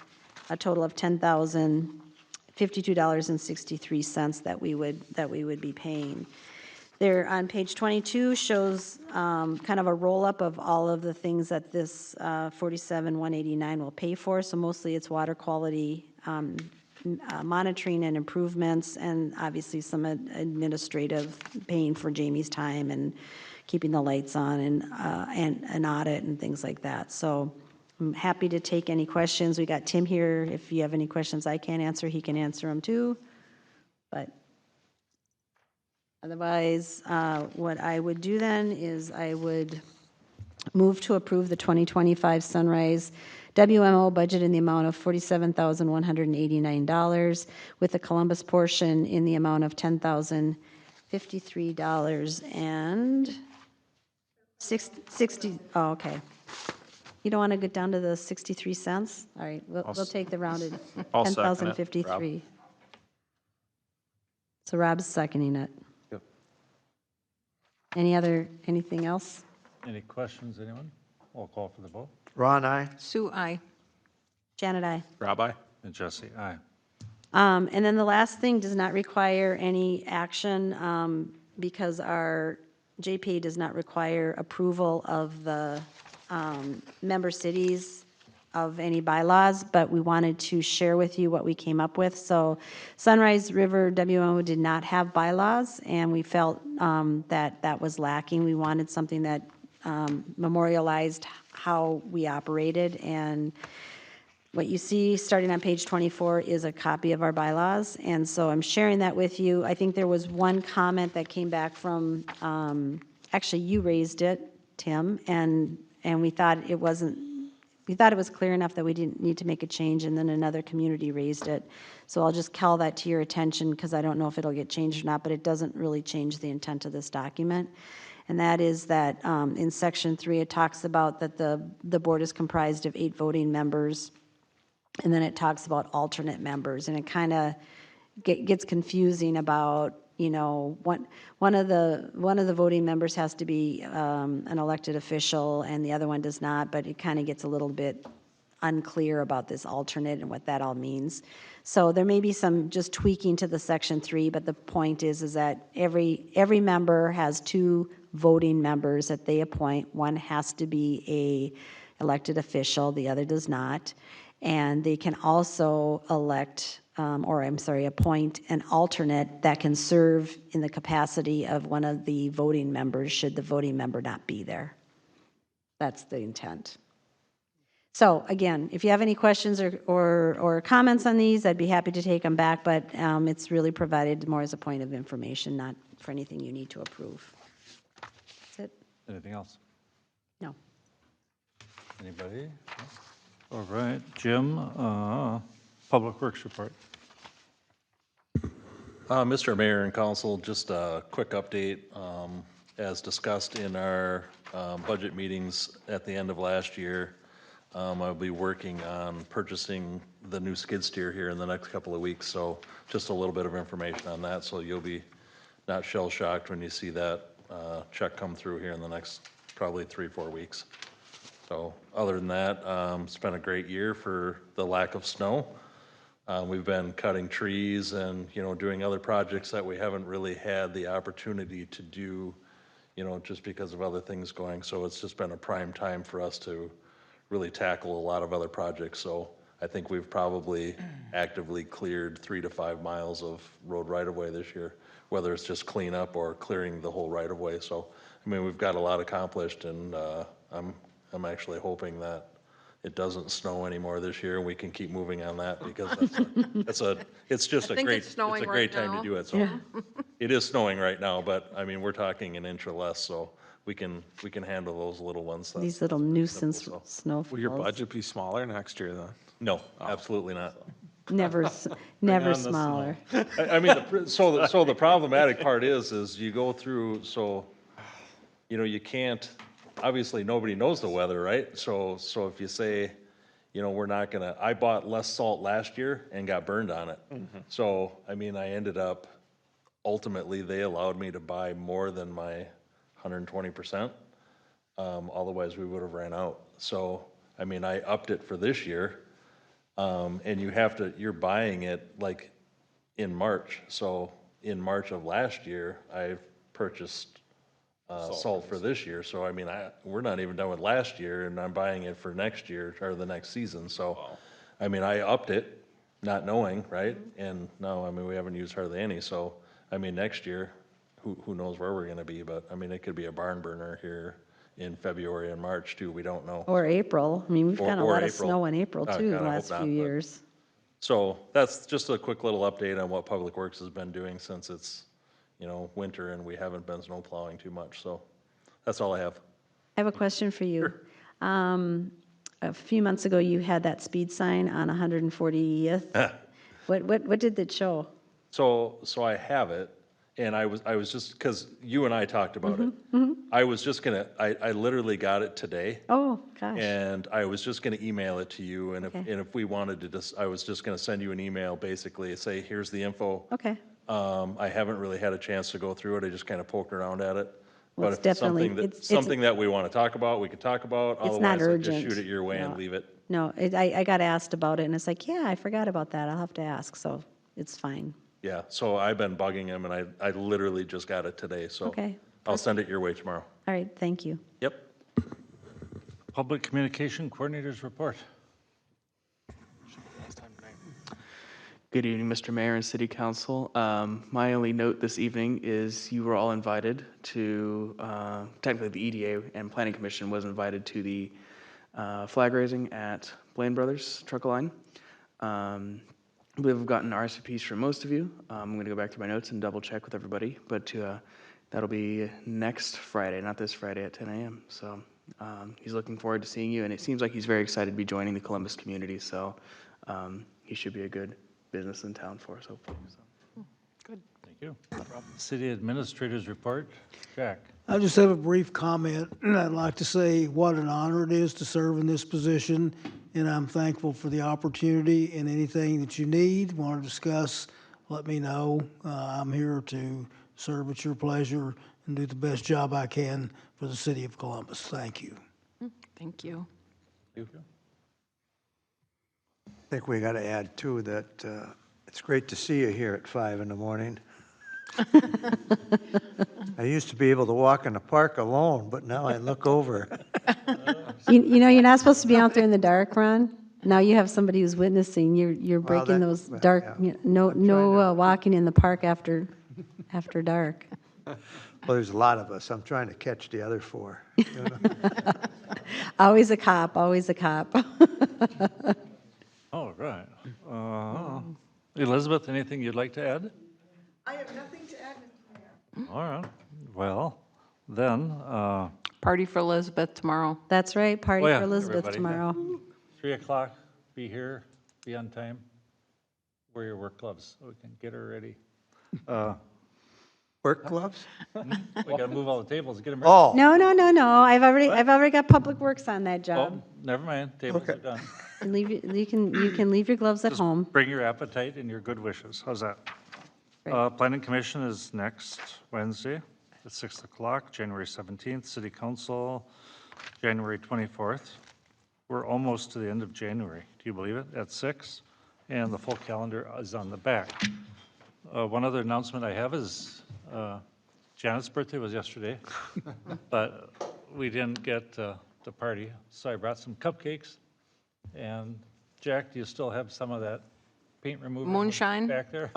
a total of $10,052.63 that we would be paying. There on page 22 shows kind of a roll-up of all of the things that this 47,189 will pay for. So mostly it's water quality monitoring and improvements, and obviously some administrative, paying for Jamie's time and keeping the lights on, and an audit and things like that. So I'm happy to take any questions. We got Tim here. If you have any questions I can't answer, he can answer them too. But otherwise, what I would do then is I would move to approve the 2025 Sunrise WMO budget in the amount of $47,189, with the Columbus portion in the amount of $10,053.60. Oh, okay. You don't want to get down to the 63 cents? All right, we'll take the rounded I'll second it, 10,053. So Rob's seconding it. Yep. Anything else? Any questions, anyone? I'll call for the vote. Ron, aye? Sue, I. Janet, aye. Rob, aye. And Jesse, aye. And then the last thing does not require any action because our JP does not require approval of the member cities of any bylaws, but we wanted to share with you what we came up with. So Sunrise River WMO did not have bylaws, and we felt that was lacking. We wanted something that memorialized how we operated, and what you see starting on page 24 is a copy of our bylaws, and so I'm sharing that with you. I think there was one comment that came back from, actually you raised it, Tim, and we thought it was clear enough that we didn't need to make a change, and then another community raised it. So I'll just call that to your attention, because I don't know if it'll get changed or not, but it doesn't really change the intent of this document. And that is that in section 3, it talks about that the board is comprised of 8 voting members, and then it talks about alternate members, and it kind of gets confusing about, you know, one of the voting members has to be an elected official and the other one does not, but it kind of gets a little bit unclear about this alternate and what that all means. So there may be some just tweaking to the section 3, but the point is that every member has 2 voting members that they appoint. One has to be a elected official, the other does not. And they can also appoint an alternate that can serve in the capacity of one of the voting members, should the voting member not be there. That's the intent. So again, if you have any questions or comments on these, I'd be happy to take them back, but it's really provided more as a point of information, not for anything you need to approve. That's it? Anything else? No. Anybody? No? All right, Jim, Public Works report. Mr. Mayor and Council, just a quick update. As discussed in our budget meetings at the end of last year, I'll be working on purchasing the new skid steer here in the next couple of weeks. So just a little bit of information on that. So you'll be not shell shocked when you see that check come through here in the next probably 3-4 weeks. So other than that, it's been a great year for the lack of snow. We've been cutting trees and, doing other projects that we haven't really had the opportunity to do, just because of other things going. So it's just been a prime time for us to really tackle a lot of other projects. So I think we've probably actively cleared 3 to 5 miles of road right-of-way this year, whether it's just cleanup or clearing the whole right-of-way. So, we've got a lot accomplished, and I'm actually hoping that it doesn't snow anymore this year and we can keep moving on that, because it's just I a think great, it's snowing it's a great right time now. to do it. So it is snowing right now, but we're talking an inch or less, so we can handle those little ones. These little nuisance so. snowfalls. Will your budget be smaller next year then? No, absolutely not. Never on the smaller. So the problematic part is you go through, so, you can't, obviously, nobody knows the weather, right? So if you say, we're not gonna, I bought less salt last year and got burned on it. So, I ended up, ultimately, they allowed me to buy more than my 120%. Otherwise, we would have ran out. So, I upped it for this year. And you're buying it like in March. So in March of last year, I purchased salt for this year. So we're not even done with last year, and I'm buying it for next year or the next season. So, I upped it, not knowing, right? And now, we haven't used hardly any. So, next year, who knows where we're gonna be? But it could be a barn burner here in February and March too. We don't know. Or April. We've had a Or lot of April. snow in April Oh, too, God, the I last hope few not, but- years. So that's just a quick little update on what Public Works has been doing since it's, winter and we haven't been snow plowing too much. So that's all I have. I have a question for you. A few months ago, you had that speed sign on 140th. What did it show? So I have it, and I was just, because you and I talked about it. I was just gonna, I literally got it today. Oh, gosh. And I was just gonna email it to you, and Okay. if we wanted to just, I was just gonna send you an email, basically, say, here's the info. Okay. I haven't really had a chance to go through it, I just kind of poked around at it. Well, But it's if it's definitely- something that, it's- something that we want to talk about, we could talk about. It's not Otherwise, I'll urgent. just shoot it your way and No. leave it. No, I got asked about it, and it's like, yeah, I forgot about that. I'll have to ask, so it's fine. Yeah, so I've been bugging him, and I literally just got it today, so. Okay. I'll send it your way tomorrow. All right, thank you. Yep. Public Communication Coordinator's report. Good evening, Mr. Mayor and City Council. My only note this evening is you were all invited to, technically the EDA and Planning Commission was invited to the flag raising at Blaine Brothers Truck Line. I believe I've gotten RSVPs from most of you. I'm going to go back through my notes and double check with everybody, but that'll be next Friday, not this Friday at 10 a.m. So he's looking forward to seeing you, and it seems like he's very excited to be joining the Columbus community. So he should be a good business in town for us, hopefully. So. Thank you. City Administrator's report. Jack. I just have a brief comment, and I'd like to say what an honor it is to serve in this position, and I'm thankful for the opportunity, and anything that you need, want to discuss, let me know. I'm here to serve at your pleasure and do the best job I can for the city of Columbus. Thank you. Thank you. I think we got to add too that it's great to see you here at 5 in the morning. I used to be able to walk in the park alone, but now I look over. You know, you're not supposed to be out there in the dark, Ron. Now you have somebody who's witnessing. You're Well, breaking that- those well, dark, yeah. no walking in the park after dark. Well, there's a lot of us. I'm trying to catch the other 4. you know. Always a cop, always a cop. All right. Elizabeth, anything you'd like to add? I have nothing to add, Mr. Mayor. All right. Well, then, Party for Elizabeth tomorrow. That's right, party Oh, yeah, for Elizabeth everybody. tomorrow. 3 o'clock, be here, be on time. Wear your work gloves so we can get her ready. Work gloves? We gotta move all the tables, get them ready. Oh, No, I've already got Public Works on that Oh, job. never mind, tables are done. You can leave your gloves at Just home. bring your appetite and your good wishes. How's that? Planning Commission is next Wednesday at 6 o'clock, January 17th. City Council, January 24th. We're almost to the end of January. Do you believe it? At 6? And the full calendar is on the back. One other announcement I have is Janet's birthday was yesterday, but we didn't get the party, so I brought some cupcakes. And Jack, do you still have some of that paint remover? Moonshine? Back there?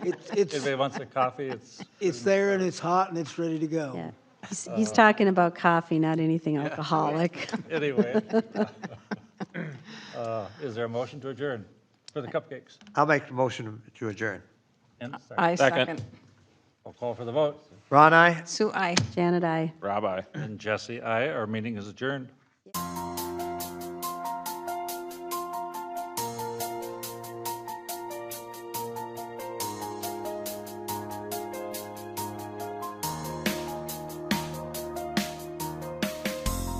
It's, Anybody wants a coffee? it's there and it's hot and it's ready to go. Yeah. He's talking about coffee, not anything alcoholic. Anyway. Is there a motion to adjourn for the cupcakes? I'll make the motion to adjourn. And second. I Second. second. I'll call for the vote. Ron, aye? Sue, aye. Janet, I. Rob, aye. And Jesse, aye. Our meeting is adjourned.